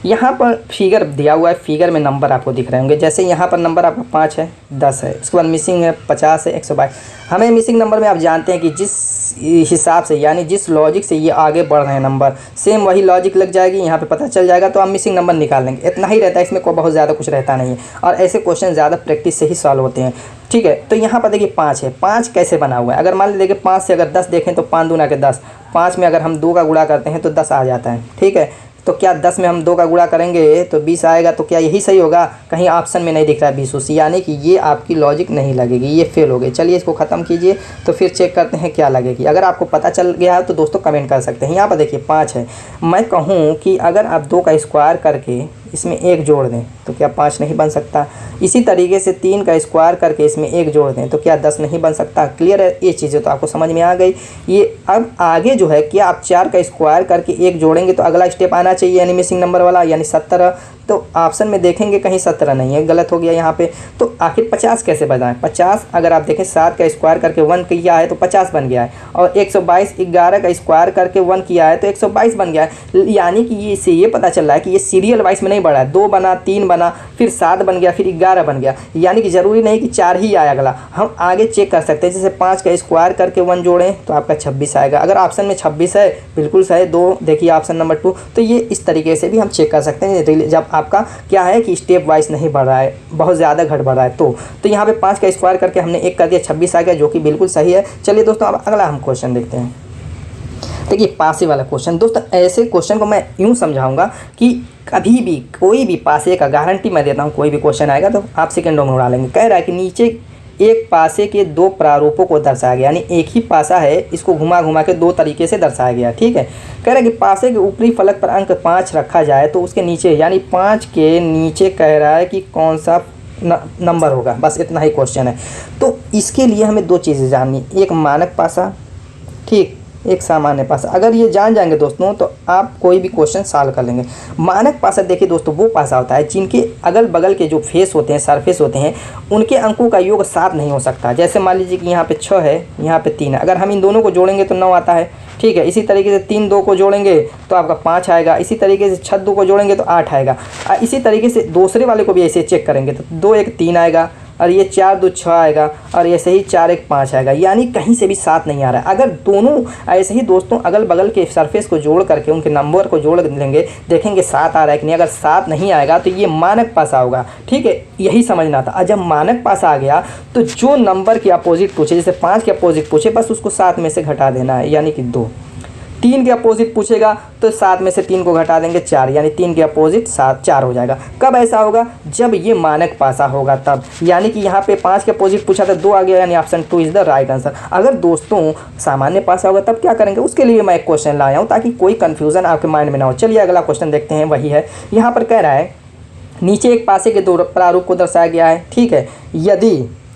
यहाँ पर फिगर दिया हुआ है, फिगर में नंबर आपको दिख रहे होंगे, जैसे यहाँ पर नंबर आपका 5 है, 10 है, उसके बाद मिसिंग है 50 है, 122। हमें मिसिंग नंबर में आप जानते हैं कि जिस हिसाब से यानी जिस लॉजिक से ये आगे बढ़ रहे हैं नंबर, सेम वही लॉजिक लग जाएगी, यहाँ पे पता चल जाएगा, तो हम मिसिंग नंबर निकाल लेंगे। इतना ही रहता है, इसमें कोई बहुत ज़्यादा कुछ रहता नहीं है, और ऐसे क्वेश्चन ज़्यादा प्रैक्टिस से ही सॉल्व होते हैं। ठीक है, तो यहाँ पर देखिए 5 है, 5 कैसे बना हुआ है, अगर मान लीजिए 5 से अगर 10 देखें तो 5 दूना के 10, 5 में अगर हम 2 का गुणा करते हैं तो 10 आ जाता है। ठीक है, तो क्या 10 में हम 2 का गुणा करेंगे तो 20 आएगा, तो क्या यही सही होगा, कहीं ऑप्शन में नहीं दिख रहा है 20, यानी कि ये आपकी लॉजिक नहीं लगेगी, ये फेल हो गई। चलिए इसको ख़त्म कीजिए, तो फिर चेक करते हैं क्या लगेगी। अगर आपको पता चल गया है तो दोस्तों कमेंट कर सकते हैं। यहाँ पर देखिए 5 है, मैं कहूँ कि अगर आप 2 का स्क्वायर करके इसमें 1 जोड़ दें तो क्या 5 नहीं बन सकता। इसी तरीके से 3 का स्क्वायर करके इसमें 1 जोड़ दें तो क्या 10 नहीं बन सकता। क्लियर है, ये चीज़ें तो आपको समझ में आ गई। ये अब आगे जो है कि आप 4 का स्क्वायर करके 1 जोड़ेंगे तो अगला स्टेप आना चाहिए, यानी मिसिंग नंबर वाला, यानी 17। तो ऑप्शन में देखेंगे कहीं 17 नहीं है, गलत हो गया यहाँ पे। तो आखिर 50 कैसे बनाएं, 50 अगर आप देखें 7 का स्क्वायर करके 1 किया है तो 50 बन गया है, और 122 11 का स्क्वायर करके 1 किया है तो 122 बन गया है। यानी कि ये से ये पता चल रहा है कि ये सीरियल वाइज में नहीं बढ़ा है, 2 बना, 3 बना, फिर 7 बन गया, फिर 11 बन गया। यानी कि ज़रूरी नहीं कि 4 ही आया अगला, हम आगे चेक कर सकते हैं। जैसे 5 का स्क्वायर करके 1 जोड़ें तो आपका 26 आएगा। अगर ऑप्शन में 26 है बिल्कुल सही, 2 देखिए ऑप्शन नंबर 2। तो ये इस तरीके से भी हम चेक कर सकते हैं, जब आपका क्या है कि स्टेप वाइज नहीं बढ़ रहा है, बहुत ज़्यादा घट बढ़ रहा है। तो यहाँ पे 5 का स्क्वायर करके हमने 1 कर दिया, 26 आ गया, जो कि बिल्कुल सही है। चलिए दोस्तों अब अगला हम क्वेश्चन देखते हैं। देखिए पासे वाला क्वेश्चन, दोस्तों ऐसे क्वेश्चन को मैं यूँ समझाऊंगा कि कभी भी कोई भी पासे का गारंटी मैं देता हूँ, कोई भी क्वेश्चन आएगा तो आप सेकंडों में उड़ा लेंगे। कह रहा है कि नीचे एक पासे के 2 प्रारूपों को दर्शाया गया, यानी एक ही पासा है, इसको घुमा घुमा के 2 तरीके से दर्शाया गया। ठीक है, कह रहा है कि पासे के ऊपरी फलक पर अंक 5 रखा जाए तो उसके नीचे, यानी 5 के नीचे कह रहा है कि कौन सा नंबर होगा, बस इतना ही क्वेश्चन है। तो इसके लिए हमें 2 चीज़ें जाननी, एक मानक पासा, ठीक, एक सामान्य पासा। अगर ये जान जाएंगे दोस्तों तो आप कोई भी क्वेश्चन सॉल्व कर लेंगे। मानक पासा देखिए दोस्तों वो पासा होता है जिनके अगल बगल के जो फेस होते हैं, सरफेस होते हैं, उनके अंकों का योग 7 नहीं हो सकता। जैसे मान लीजिए कि यहाँ पे 6 है, यहाँ पे 3 है, अगर हम इन दोनों को जोड़ेंगे तो 9 आता है, ठीक है। इसी तरीके से 3 2 को जोड़ेंगे तो आपका 5 आएगा। इसी तरीके से 6 2 को जोड़ेंगे तो 8 आएगा। इसी तरीके से दूसरे वाले को भी ऐसे चेक करेंगे तो 2 1 3 आएगा, और ये 4 2 6 आएगा, और ऐसे ही 4 1 5 आएगा। यानी कहीं से भी 7 नहीं आ रहा है। अगर दोनों ऐसे ही दोस्तों अगल बगल के सरफेस को जोड़ करके उनके नंबर को जोड़ लेंगे, देखेंगे 7 आ रहा है कि नहीं। अगर 7 नहीं आएगा तो ये मानक पासा होगा, ठीक है। यही समझना था। जब मानक पासा आ गया तो जो नंबर की अपोजिट पूछे, जैसे 5 के अपोजिट पूछे, बस उसको 7 में से घटा देना है, यानी कि 2। 3 के अपोजिट पूछेगा तो 7 में से 3 को घटा देंगे 4, यानी 3 के अपोजिट 4 हो जाएगा। कब ऐसा होगा? जब ये मानक पासा होगा तब। यानी कि यहाँ पे 5 के अपोजिट पूछा था, 2 आ गया, यानी option 2 is the right answer. अगर दोस्तों सामान्य पासा होगा तब क्या करेंगे, उसके लिए मैं एक क्वेश्चन लाया हूँ ताकि कोई कन्फ्यूज़न आपके माइंड में ना हो। चलिए अगला क्वेश्चन देखते हैं। वही है, यहाँ पर कह रहा है नीचे एक पासे के दो प्रारूप को दर्शाया गया है, ठीक है।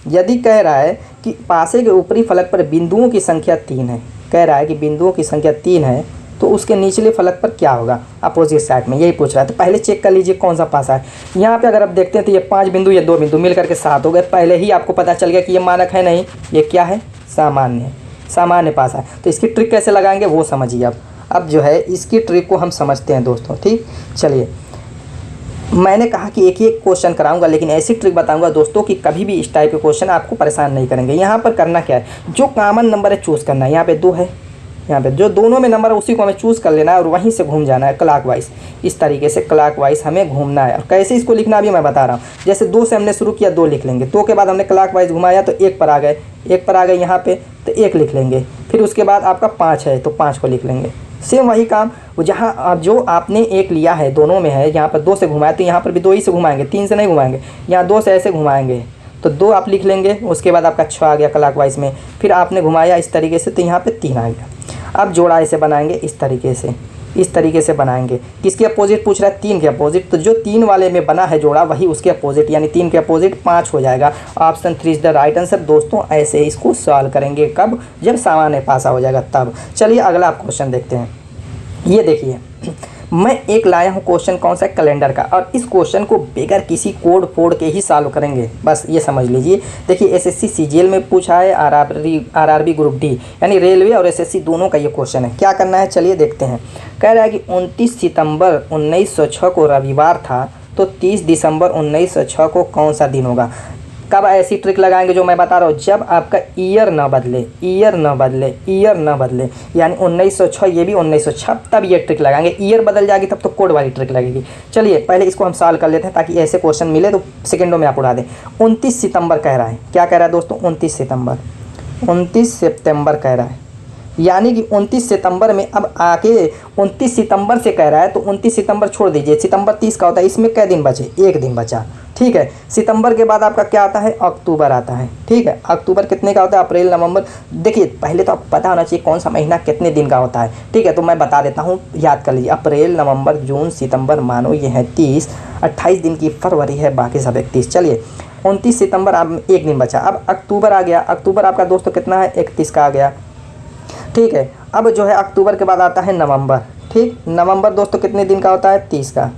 यदि कह रहा है कि पासे के ऊपरी फलक पर बिंदुओं की संख्या 3 है, कह रहा है कि बिंदुओं की संख्या 3 है, तो उसके निचले फलक पर क्या होगा अपोजिट साइड में, यही पूछ रहा है। तो पहले चेक कर लीजिए कौन सा पासा है। यहाँ पे अगर आप देखते हैं तो ये 5 बिंदु, ये 2 बिंदु मिल करके 7 हो गए। पहले ही आपको पता चल गया कि ये मानक है नहीं, ये क्या है, सामान्य पासा है। तो इसकी ट्रिक कैसे लगाएंगे वो समझिए। अब जो है इसकी ट्रिक को हम समझते हैं दोस्तों, ठीक। चलिए, मैंने कहा कि एक ही क्वेश्चन कराऊंगा, लेकिन ऐसी ट्रिक बताऊंगा दोस्तों कि कभी भी इस टाइप के क्वेश्चन आपको परेशान नहीं करेंगे। यहाँ पर करना क्या है, जो कॉमन नंबर है चूज़ करना है। यहाँ पे 2 है, यहाँ पे जो दोनों में नंबर है उसी को हमें चूज़ कर लेना है और वहीं से घूम जाना है क्लॉकवाइज। इस तरीके से क्लॉकवाइज हमें घूमना है। और कैसे इसको लिखना भी मैं बता रहा हूँ। जैसे 2 से हमने शुरू किया, 2 लिख लेंगे। 2 के बाद हमने क्लॉकवाइज घुमाया तो 1 पर आ गए, 1 पर आ गए यहाँ पे तो 1 लिख लेंगे। फिर उसके बाद आपका 5 है तो 5 को लिख लेंगे। सेम वही काम, जहाँ आप जो आपने 1 लिया है दोनों में है, यहाँ पर 2 से घुमाया तो यहाँ पर भी 2 ही से घुमाएंगे, 3 से नहीं घुमाएंगे। यहाँ 2 से ऐसे घुमाएंगे तो 2 आप लिख लेंगे। उसके बाद आपका 6 आ गया क्लॉकवाइज में। फिर आपने घुमाया इस तरीके से तो यहाँ पे 3 आ गया। अब जोड़ा ऐसे बनाएंगे, इस तरीके से बनाएंगे। किसके अपोजिट पूछ रहा है, 3 के अपोजिट। तो जो 3 वाले में बना है जोड़ा वही उसके अपोजिट, यानी 3 के अपोजिट 5 हो जाएगा। Option 3 is the right answer. दोस्तों ऐसे इसको सॉल्व करेंगे कब, जब सामान्य पासा हो जाएगा तब। चलिए अगला आप क्वेश्चन देखते हैं। ये देखिए, मैं एक लाया हूँ क्वेश्चन, कौन सा, कैलेंडर का। और इस क्वेश्चन को बगैर किसी कोड फोड़ के ही सॉल्व करेंगे, बस ये समझ लीजिए। देखिए एसएससी सीजीएल में पूछा है, आरआरबी ग्रुप डी, यानी रेलवे और एसएससी दोनों का ये क्वेश्चन है। क्या करना है चलिए देखते हैं। कह रहा है कि 29 सितंबर 1906 को रविवार था, तो 30 दिसंबर 1906 को कौन सा दिन होगा। कब ऐसी ट्रिक लगाएंगे जो मैं बता रहा हूँ, जब आपका ईयर न बदले, यानी 1906, ये भी 1906, तब ये ट्रिक लगाएंगे। ईयर बदल जाएगी तब तो कोड वाली ट्रिक लगेगी। चलिए पहले इसको हम सॉल्व कर लेते हैं ताकि ऐसे क्वेश्चन मिले तो सेकंडों में आप उड़ा दें। 29 सितंबर कह रहा है, क्या कह रहा है दोस्तों, 29 सितंबर कह रहा है। यानी कि 29 सितंबर में अब आके 29 सितंबर से कह रहा है, तो 29 सितंबर छोड़ दीजिए, सितंबर 30 का होता है, इसमें कै दिन बचे, 1 दिन बचा, ठीक है। सितंबर के बाद आपका क्या आता है, अक्टूबर आता है, ठीक है। अक्टूबर कितने का होता है, अप्रैल नवंबर। देखिए पहले तो आपको पता होना चाहिए कौन सा महीना कितने दिन का होता है, ठीक है। तो मैं बता देता हूँ, याद कर लीजिए, अप्रैल नवंबर जून सितंबर, मानो ये है 30, 28 दिन की फरवरी है, बाकी सब 31। चलिए 29 सितंबर अब 1 दिन बचा। अब अक्टूबर आ गया, अक्टूबर आपका दोस्तों कितना है, 31 का आ गया, ठीक है। अब जो है अक्टूबर के बाद आता है नवंबर, ठीक। नवंबर दोस्तों कितने दिन का होता है, 30 का।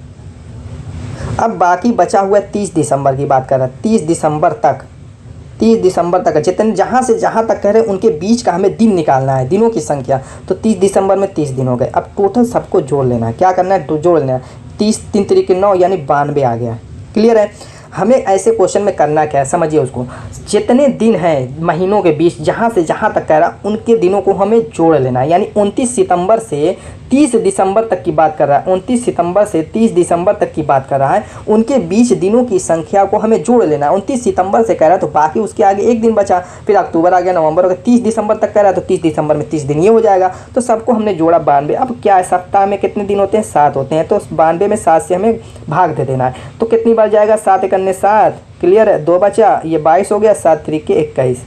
अब बाकी बचा हुआ 30 दिसंबर की बात कर रहा है, 30 दिसंबर तक जितने जहाँ से जहाँ तक कह रहे हैं उनके बीच का हमें दिन निकालना है, दिनों की संख्या। तो 30 दिसंबर में 30 दिन हो गए। अब टोटल सबको जोड़ लेना है। क्या करना है, जोड़ लेना है। 30 3 तरीके 9, यानी 92 आ गया। क्लियर है। हमें ऐसे क्वेश्चन में करना क्या है समझिए उसको, जितने दिन हैं महीनों के बीच, जहाँ से जहाँ तक कह रहा उनके दिनों को हमें जोड़ लेना है। यानी 29 सितंबर से 30 दिसंबर तक की बात कर रहा है, 29 सितंबर से 30 दिसंबर तक की बात कर रहा है, उनके बीच दिनों की संख्या को हमें जोड़ लेना है। 29 सितंबर से कह रहा है तो बाकी उसके आगे 1 दिन बचा, फिर अक्टूबर आ गया, नवंबर हो गया, 30 दिसंबर तक कह रहा है तो 30 दिसंबर में 30 दिन ये हो जाएगा। तो सबको हमने जोड़ा 92। अब क्या है, सप्ताह में कितने दिन होते हैं, 7 होते हैं, तो 92 में 7 से हमें भाग दे देना है। तो कितनी बार जाएगा, 7 × 7, क्लियर है, 2 बचा, ये 22 हो गया, 7 × 3 = 21।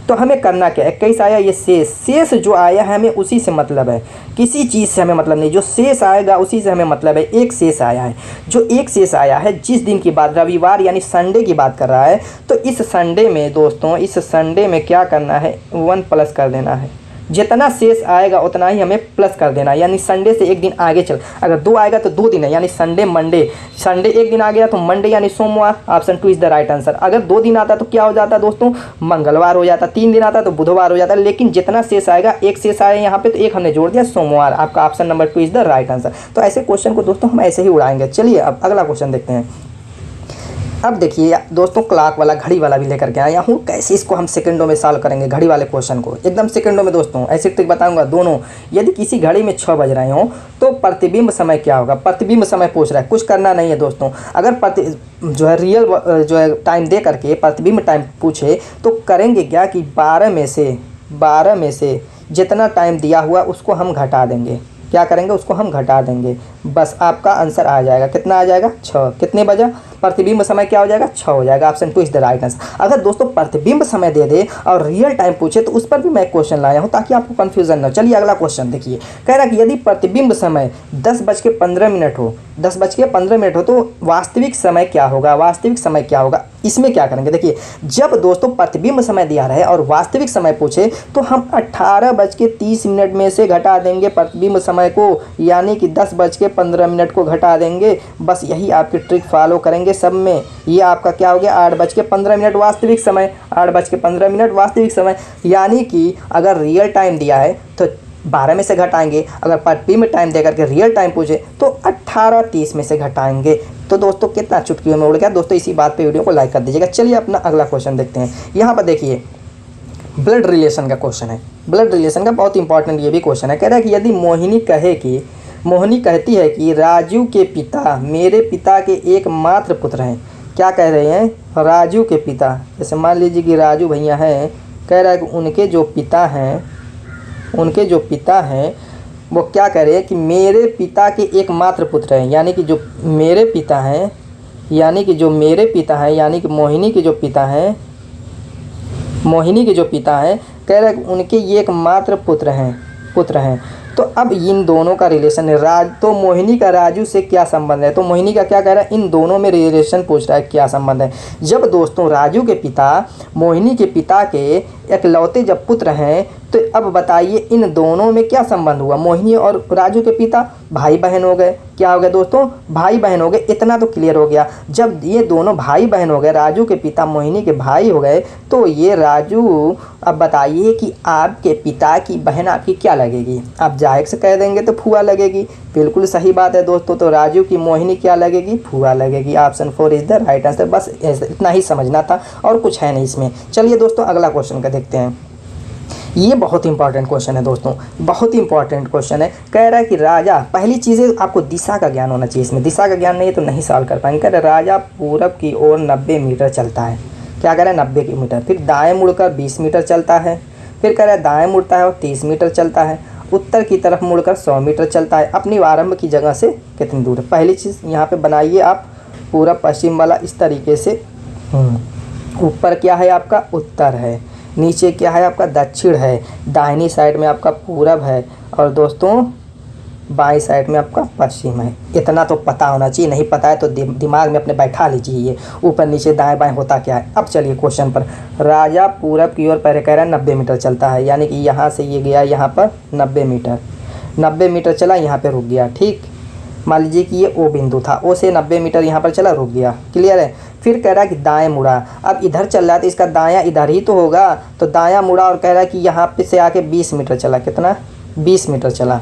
तो हमें करना क्या, 21 आया, ये शेष जो आया है हमें उसी से मतलब है, किसी चीज़ से हमें मतलब नहीं, जो शेष आएगा उसी से हमें मतलब है। एक शेष आया है, जो एक शेष आया है जिस दिन की बात, रविवार यानी संडे की बात कर रहा है, तो इस संडे में दोस्तों, इस संडे में क्या करना है, 1 प्लस कर देना है, जितना शेष आएगा उतना ही हमें प्लस कर देना, यानी संडे से एक दिन आगे चल, अगर 2 आएगा तो 2 दिन है, यानी संडे मंडे, संडे एक दिन आ गया तो मंडे यानी सोमवार, option 2 is the right answer. अगर 2 दिन आता तो क्या हो जाता दोस्तों, मंगलवार हो जाता, 3 दिन आता तो बुधवार हो जाता, लेकिन जितना शेष आएगा, एक शेष आया यहाँ पे तो एक हमने जोड़ दिया सोमवार, आपका option number 2 is the right answer. तो ऐसे क्वेश्चन को दोस्तों हम ऐसे ही उड़ाएंगे। चलिए अब अगला क्वेश्चन देखते हैं। अब देखिए दोस्तों, क्लॉक वाला, घड़ी वाला भी लेकर के आया हूँ, कैसे इसको हम सेकंडों में सॉल्व करेंगे घड़ी वाले क्वेश्चन को, एकदम सेकंडों में दोस्तों, ऐसे ट्रिक बताऊंगा दोनों। यदि किसी घड़ी में 6 बज रहे हो तो प्रतिबिंब समय क्या होगा, प्रतिबिंब समय पूछ रहा है, कुछ करना नहीं है दोस्तों। अगर जो है रियल जो है टाइम दे करके प्रतिबिंब टाइम पूछे तो करेंगे क्या कि 12 में से जितना टाइम दिया हुआ उसको हम घटा देंगे, क्या करेंगे उसको हम घटा देंगे, बस आपका आंसर आ जाएगा, कितना आ जाएगा 6। कितने बजा, प्रतिबिंब समय क्या हो जाएगा 6 हो जाएगा, option 2 is the right answer. अगर दोस्तों प्रतिबिंब समय दे दे और रियल टाइम पूछे तो उस पर भी मैं क्वेश्चन लाया हूं ताकि आपको कंफ्यूजन ना हो। चलिए अगला क्वेश्चन देखिए, कह रहा है कि यदि प्रतिबिंब समय 10:15 हो, 10:15 हो तो वास्तविक समय क्या होगा, वास्तविक समय क्या होगा, इसमें क्या करेंगे। देखिए जब दोस्तों प्रतिबिंब समय दिया रहे और वास्तविक समय पूछे तो हम 18:30 में से घटा देंगे प्रतिबिंब समय को, यानी कि 10:15 को घटा देंगे। बस यही आपकी ट्रिक फॉलो करेंगे सब में। ये आपका क्या हो गया 8:15 वास्तविक समय, 8:15 वास्तविक समय, यानी कि अगर रियल टाइम दिया है तो 12 में से घटाएंगे, अगर प्रतिबिंब टाइम देकर के रियल टाइम पूछे तो 18:30 में से घटाएंगे। तो दोस्तों कितना चुटकियों में उड़ गया दोस्तों, इसी बात पे वीडियो को लाइक कर दीजिएगा। चलिए अपना अगला क्वेश्चन देखते हैं। यहाँ पर देखिए ब्लड रिलेशन का क्वेश्चन है, ब्लड रिलेशन का बहुत इंपॉर्टेंट ये भी क्वेश्चन है। कह रहा है कि यदि मोहिनी कहती है कि राजू के पिता मेरे पिता के एकमात्र पुत्र हैं, क्या कह रहे हैं, राजू के पिता, जैसे मान लीजिए कि राजू भैया हैं, कह रहा है कि उनके जो पिता हैं वो क्या कह रहे हैं कि मेरे पिता के एकमात्र पुत्र हैं, यानी कि जो मेरे पिता हैं, यानी कि मोहिनी के जो पिता हैं, कह रहा है कि उनके ये एकमात्र पुत्र हैं। तो अब इन दोनों का रिलेशन है, तो मोहिनी का राजू से क्या संबंध है, तो मोहिनी का क्या कह रहा है, इन दोनों में रिलेशन पूछ रहा है क्या संबंध है। जब दोस्तों राजू के पिता मोहिनी के पिता के इकलौते जब पुत्र हैं तो अब बताइए इन दोनों में क्या संबंध हुआ, मोहिनी और राजू के पिता भाई बहन हो गए, क्या हो गए दोस्तों, भाई बहन हो गए, इतना तो क्लियर हो गया। जब ये दोनों भाई बहन हो गए, राजू के पिता मोहिनी के भाई हो गए, तो ये राजू, अब बताइए कि आपके पिता की बहन आपकी क्या लगेगी, आप जाहिर से कह देंगे तो फूआ लगेगी, बिल्कुल सही बात है दोस्तों। तो राजू की मोहिनी क्या लगेगी, फूआ लगेगी, option 4 is the right answer. बस इतना ही समझना था और कुछ है नहीं इसमें। चलिए दोस्तों अगला क्वेश्चन का देखते हैं। ये बहुत इंपॉर्टेंट क्वेश्चन है दोस्तों, बहुत ही इंपॉर्टेंट क्वेश्चन है। कह रहा है कि राजा, पहली चीज़ है आपको दिशा का ज्ञान होना चाहिए, इसमें दिशा का ज्ञान नहीं है तो नहीं सॉल्व कर पाएंगे। कह रहा है राजा पूरब की ओर 90 मीटर चलता है, क्या कह रहा है 90 किलोमीटर, फिर दाएं मुड़कर 20 मीटर चलता है, फिर कह रहा है दाएं मुड़ता है और 30 मीटर चलता है, उत्तर की तरफ मुड़कर 100 मीटर चलता है, अपनी आरंभ की जगह से कितनी दूर है। पहली चीज़ यहाँ पे बनाइए आप पूरब पश्चिम वाला इस तरीके से, ऊपर क्या है आपका उत्तर है, नीचे क्या है आपका दक्षिण है, दाहिनी साइड में आपका पूरब है और दोस्तों बाईं साइड में आपका पश्चिम है। इतना तो पता होना चाहिए, नहीं पता है तो दिमाग में अपने बैठा लीजिए ये ऊपर नीचे दाएं बाएं होता क्या है। अब चलिए क्वेश्चन पर, राजा पूरब की ओर पहले कह रहा है 90 मीटर चलता है, यानी कि यहाँ से ये गया यहाँ पर 90 मीटर चला, यहाँ पे रुक गया, ठीक। मान लीजिए कि ये ओ बिंदु था, ओ से 90 मीटर यहाँ पर चला, रुक गया, क्लियर है। फिर कह रहा है कि दाएं मुड़ा, अब इधर चल रहा है तो इसका दायां इधर ही तो होगा, तो दायां मुड़ा और कह रहा है कि यहाँ पे से आके 20 मीटर चला, कितना 20 मीटर चला,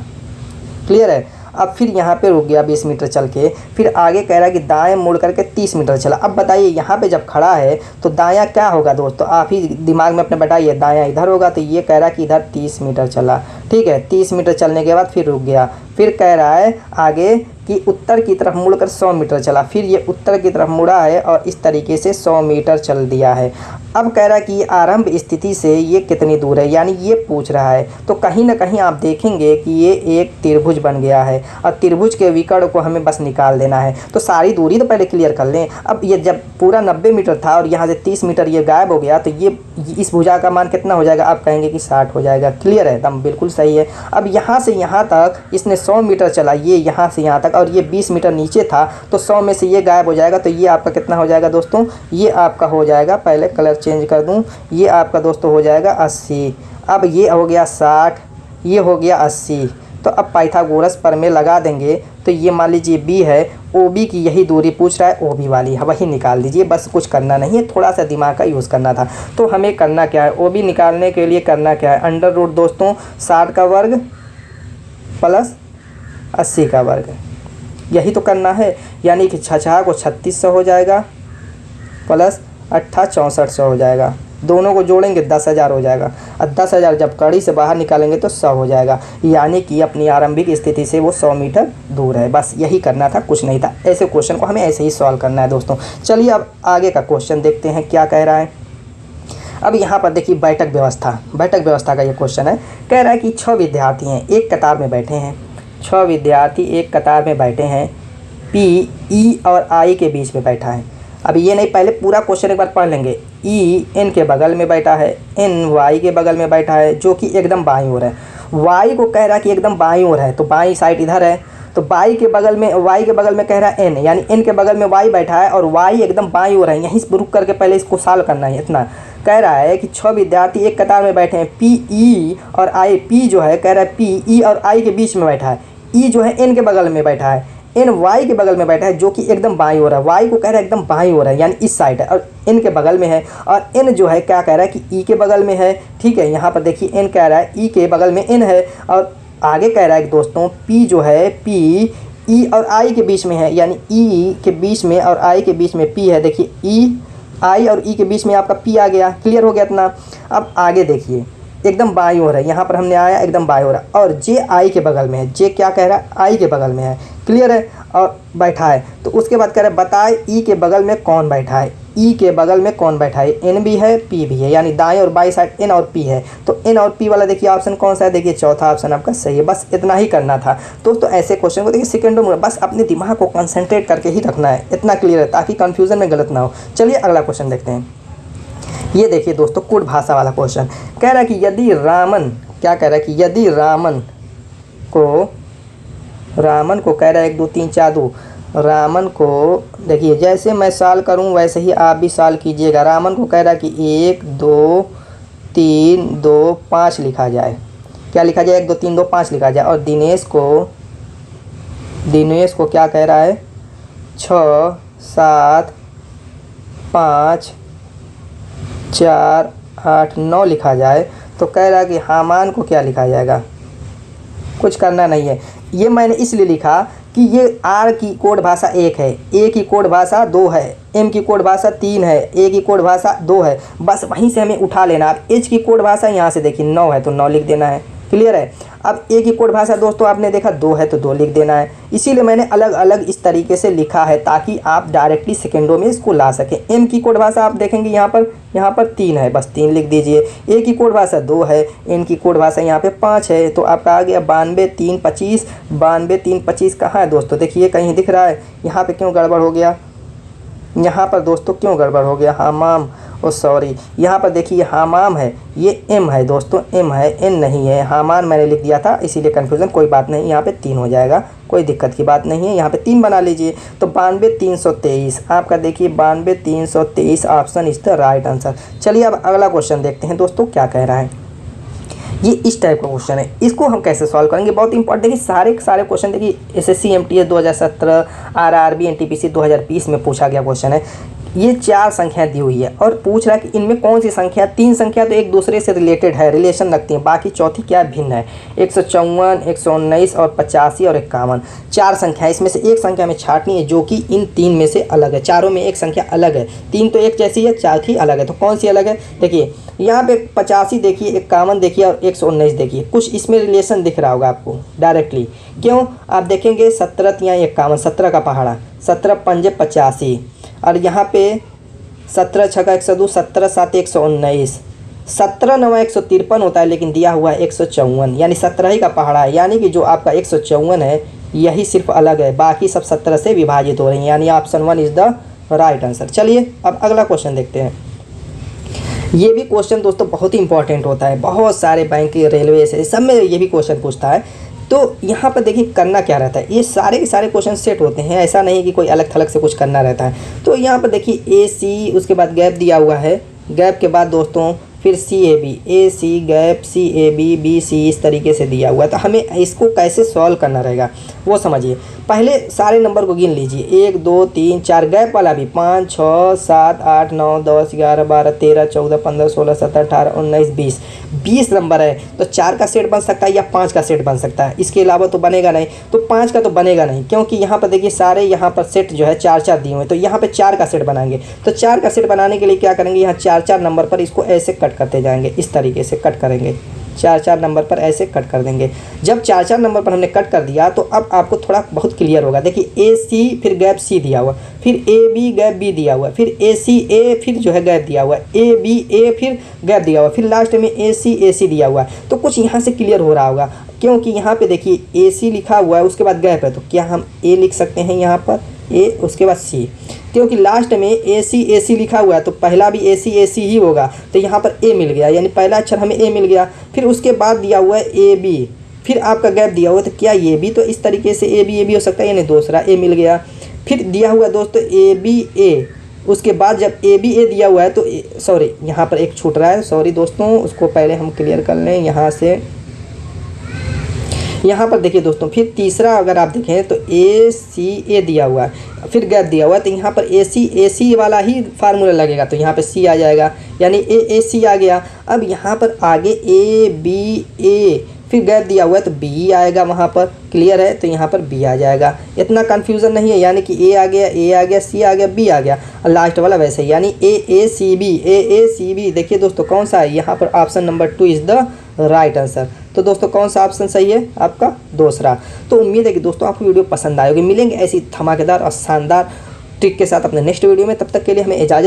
क्लियर है। अब फिर यहाँ पे रुक गया 20 मीटर चल के, फिर आगे कह रहा है कि दाएं मुड़ करके 30 मीटर चला। अब बताइए यहाँ पे जब खड़ा है तो दायां क्या होगा दोस्तों, आप ही दिमाग में अपने बताइए, दायां इधर होगा, तो ये कह रहा है कि इधर 30 मीटर चला, ठीक है। 30 मीटर चलने के बाद फिर रुक गया, फिर कह रहा है आगे कि उत्तर की तरफ मुड़कर 100 मीटर चला, फिर ये उत्तर की तरफ मुड़ा है और इस तरीके से 100 मीटर चल दिया है। अब कह रहा है कि ये आरंभ स्थिति से ये कितनी दूर है, यानी ये पूछ रहा है। तो कहीं ना कहीं आप देखेंगे कि ये एक त्रिभुज बन गया है और त्रिभुज के विकर्ण को हमें बस निकाल देना है। तो सारी दूरी तो पहले क्लियर कर लें। अब ये जब पूरा 90 मीटर था और यहाँ से 30 मीटर ये गायब हो गया, तो ये इस भुजा का मान कितना हो जाएगा, आप कहेंगे कि 60 हो जाएगा, क्लियर है, एकदम बिल्कुल सही है। अब यहाँ से यहाँ तक इसने 100 मीटर चला, ये यहाँ से यहाँ तक, और ये 20 मीटर नीचे था, तो 100 में से ये गायब हो जाएगा, तो ये आपका कितना हो जाएगा दोस्तों, ये आपका हो जाएगा, पहले कलर चेंज कर दूं, ये आपका दोस्तों हो जाएगा 80। अब ये हो गया 60, ये हो गया 80। तो अब पाइथागोरस प्रमेय लगा देंगे तो ये मान लीजिए बी है, ओ बी की यही दूरी पूछ रहा है, ओ बी वाली वही निकाल दीजिए। बस कुछ करना नहीं है, थोड़ा सा दिमाग का यूज़ करना था। तो हमें करना क्या है, ओ बी निकालने के लिए करना क्या है, अंडर रूट दोस्तों 60 का वर्ग प्लस 80 का वर्ग, यही तो करना है। यानी कि 6 को 3600 हो जाएगा प्लस 8 6400 हो जाएगा, दोनों को जोड़ेंगे 10,000 हो जाएगा। और 10,000 जब कड़ी से बाहर निकालेंगे तो 100 हो जाएगा, यानी कि अपनी आरंभिक स्थिति से वो 100 मीटर दूर है। बस यही करना था, कुछ नहीं था। ऐसे क्वेश्चन को हमें ऐसे ही सॉल्व करना है दोस्तों। चलिए अब आगे का क्वेश्चन देखते हैं क्या कह रहा है। अब यहाँ पर देखिए बैठक व्यवस्था का ये क्वेश्चन है। कह रहा है कि 6 विद्यार्थी हैं, एक कतार में बैठे हैं। 6 विद्यार्थी एक कतार में बैठे हैं, पी ई और आई के बीच में बैठा है। अब ये नहीं, पहले पूरा क्वेश्चन एक बार पढ़ लेंगे। ई एन के बगल में बैठा है, एन वाई के बगल में बैठा है, जो कि एकदम बाईं ओर है। वाई को कह रहा है कि एकदम बाईं ओर है, तो बाईं साइड इधर है। तो वाई के बगल में कह रहा है एन, यानी एन के बगल में वाई बैठा है और वाई एकदम बाईं ओर है। यहीं से रुक करके पहले इसको सॉल्व करना है। इतना कह रहा है कि 6 विद्यार्थी एक कतार में बैठे हैं, पी ई और आई। पी जो है कह रहा है पी ई और आई के बीच में बैठा है, ई जो है एन के बगल में बैठा है, एन वाई के बगल में बैठा है, जो कि एकदम बाईं ओर है। वाई को कह रहा है एकदम बाईं ओर है, यानी इस साइड है, और एन के बगल में है। और एन जो है क्या कह रहा है कि ई के बगल में है। ठीक है, यहाँ पर देखिए एन कह रहा है ई के बगल में एन है, और आगे कह रहा है कि दोस्तों पी जो है पी ई और आई के बीच में है, यानी ई के बीच में और आई के बीच में पी है। देखिए ई आई और ई के बीच में आपका पी आ गया। क्लियर हो गया इतना। अब आगे देखिए एकदम बाईं ओर है, यहाँ पर हमने आया एकदम बाईं ओर है, और जे आई के बगल में है। जे क्या कह रहा है, आई के बगल में है। क्लियर है, और बैठा है। तो उसके बाद कह रहा है बताए ई के बगल में कौन बैठा है। ई के बगल में कौन बैठा है, एन भी है पी भी है, यानी दाएं और बाईं साइड एन और पी है। तो एन और पी वाला देखिए ऑप्शन कौन सा है, देखिए चौथा ऑप्शन आपका सही है। बस इतना ही करना था दोस्तों। ऐसे क्वेश्चन को देखिए सेकंडों में, बस अपने दिमाग को कंसंट्रेट करके ही रखना है, इतना क्लियर है, ताकि कन्फ्यूजन में गलत ना हो। चलिए अगला क्वेश्चन देखते हैं। ये देखिए दोस्तों कूट भाषा वाला क्वेश्चन। कह रहा है कि यदि रामन, क्या कह रहा है कि यदि रामन को कह रहा है 1 2 3 4 2, रामन को देखिए जैसे मैं सॉल्व करूं वैसे ही आप भी सॉल्व कीजिएगा। रामन को कह रहा है कि 1 2 3 2 5 लिखा जाए। क्या लिखा जाए, 1 2 3 2 5 लिखा जाए। और दिनेश को क्या कह रहा है, 6 7 5 4 8 9 लिखा जाए। तो कह रहा है कि हामान को क्या लिखा जाएगा, कुछ करना नहीं है। ये मैंने इसलिए लिखा कि ये आर की कोड भाषा 1 है, ए की कोड भाषा 2 है, एम की कोड भाषा 3 है, ए की कोड भाषा 2 है। बस वहीं से हमें उठा लेना। अब एच की कोड भाषा यहाँ से देखिए 9 है, तो 9 लिख देना है। क्लियर है। अब ए की कोड भाषा दोस्तों आपने देखा 2 है, तो 2 लिख देना है। इसीलिए मैंने अलग अलग इस तरीके से लिखा है, ताकि आप डायरेक्टली सेकेंडों में इसको ला सकें। एम की कोड भाषा आप देखेंगे यहाँ पर 3 है, बस 3 लिख दीजिए। ए की कोड भाषा 2 है, एन की कोड भाषा यहाँ पे 5 है, तो आपका आ गया 92 3 25। 92 3 25 कहाँ है दोस्तों, देखिए कहीं दिख रहा है। यहाँ पे क्यों गड़बड़ हो गया, यहाँ पर दोस्तों क्यों गड़बड़ हो गया, हमाम, ओ सॉरी, यहाँ पर देखिए हमाम है, ये एम है दोस्तों, एम है, एन नहीं है। हामान मैंने लिख दिया था, इसीलिए कन्फ्यूज़न। कोई बात नहीं, यहाँ पे 3 हो जाएगा, कोई दिक्कत की बात नहीं है। यहाँ पे 3 बना लीजिए। तो 92 323 आपका देखिए 92 323 option is the right answer. चलिए अब अगला क्वेश्चन देखते हैं दोस्तों क्या कह रहा है। ये इस टाइप का क्वेश्चन है, इसको हम कैसे सॉल्व करेंगे, बहुत इंपॉर्टेंट। देखिए सारे क्वेश्चन देखिए एसएससी एमटीएस 2017, आरआरबी एनटीपीसी 2020 में पूछा गया क्वेश्चन है। ये 4 संख्या दी हुई है और पूछ रहा है कि इनमें कौन सी संख्या, 3 संख्या तो एक दूसरे से रिलेटेड है, रिलेशन रखती हैं, बाकी चौथी क्या भिन्न है। 154, 119 और 85 और 51, 4 संख्या। इसमें से एक संख्या में छांटनी है जो कि इन 3 में से अलग है। चारों में एक संख्या अलग है, 3 तो एक जैसी है, 4 अलग है। तो कौन सी अलग है, देखिए यहाँ पे 85 देखिए, 51 देखिए और 119 देखिए, कुछ इसमें रिलेशन दिख रहा होगा आपको डायरेक्टली। क्यों, आप देखेंगे 17 या 51, 17 का पहाड़ा, 17 पंजे 85, और यहाँ पे 17 छक्का 102, 17 7 119, 17 9 153 होता है, लेकिन दिया हुआ है 154, यानी 17 ही का पहाड़ा है। यानी कि जो आपका 154 है यही सिर्फ अलग है, बाकी सब 17 से विभाजित हो रही हैं, यानी option 1 is the right answer. चलिए अब अगला क्वेश्चन देखते हैं। ये भी क्वेश्चन दोस्तों बहुत ही इंपॉर्टेंट होता है, बहुत सारे बैंक, रेलवे से सब में ये भी क्वेश्चन पूछता है। तो यहाँ पर देखिए करना क्या रहता है, ये सारे के सारे क्वेश्चन सेट होते हैं, ऐसा नहीं कि कोई अलग थलग से कुछ करना रहता है। तो यहाँ पर देखिए ए सी, उसके बाद गैप दिया हुआ है गैप के बाद दोस्तों फिर C A B, A C gap, C A B, B C, इस तरीके से दिया हुआ है। तो हमें इसको कैसे सॉल्व करना रहेगा वो समझिए। पहले सारे नंबर को गिन लीजिए, 1 2 3 4, गैप वाला भी 5 6 7 8 9 10 11 12 13 14 15 16 17 18 19 20, 20 नंबर है। तो 4 का सेट बन सकता है या 5 का सेट बन सकता है, इसके अलावा तो बनेगा नहीं। तो 5 का तो बनेगा नहीं, क्योंकि यहाँ पर देखिए सारे यहाँ पर सेट जो है 4 4 दिए हुए हैं। तो यहाँ पे 4 का सेट बनाएंगे। तो 4 का सेट बनाने के लिए क्या करेंगे, यहाँ 4 4 नंबर पर इसको ऐसे कट करते जाएंगे, इस तरीके से कट करेंगे, 4 4 नंबर पर ऐसे कट कर देंगे। जब 4 4 नंबर पर हमने कट कर दिया तो अब आपको थोड़ा बहुत क्लियर होगा। देखिए ए सी फिर गैप सी दिया हुआ, फिर ए बी गैप बी दिया हुआ, फिर ए सी ए फिर जो है गैप दिया हुआ, ए बी ए फिर गैप दिया हुआ, फिर लास्ट में ए सी दिया हुआ है। तो कुछ यहाँ से क्लियर हो रहा होगा, क्योंकि यहाँ पे देखिए ए सी लिखा हुआ है, उसके बाद गैप है। तो क्या हम ए लिख सकते हैं यहाँ पर, ए उसके बाद सी, क्योंकि लास्ट में ए सी लिखा हुआ है तो पहला भी ए सी ही होगा। तो यहाँ पर ए मिल गया, यानी पहला अक्षर हमें ए मिल गया। फिर उसके बाद दिया हुआ है ए बी, फिर आपका गैप दिया हुआ है। तो क्या ये भी तो इस तरीके से ए बी हो सकता है, यानी दूसरा ए मिल गया। फिर दिया हुआ है दोस्तों ए बी ए, उसके बाद जब ए बी ए दिया हुआ है तो सॉरी यहाँ पर एक छूट रहा है, सॉरी दोस्तों, उसको पहले हम क्लियर कर लें यहाँ से। यहाँ पर देखिए दोस्तों, फिर तीसरा अगर आप देखें तो ए सी ए दिया हुआ है, फिर गैप दिया हुआ है। तो यहाँ पर ए सी वाला ही फार्मूला लगेगा, तो यहाँ पे सी आ जाएगा, यानी ए सी आ गया। अब यहाँ पर आगे ए बी ए, फिर गैप दिया हुआ है तो बी आएगा, वहाँ पर क्लियर है, तो यहाँ पर बी आ जाएगा। इतना कन्फ्यूज़न नहीं है, यानी कि ए आ गया, सी आ गया, बी आ गया, और लास्ट वाला वैसे ही, यानी ए सी बी। देखिए दोस्तों कौन सा है, यहाँ पर option number 2 is the right answer. तो दोस्तों कौन सा ऑप्शन सही है आपका, दूसरा। तो उम्मीद है कि दोस्तों आपको वीडियो पसंद आएगी। मिलेंगे ऐसी धमाकेदार और शानदार ट्रिक के साथ अपने नेक्स्ट वीडियो में, तब तक के लिए हमें इजाज़त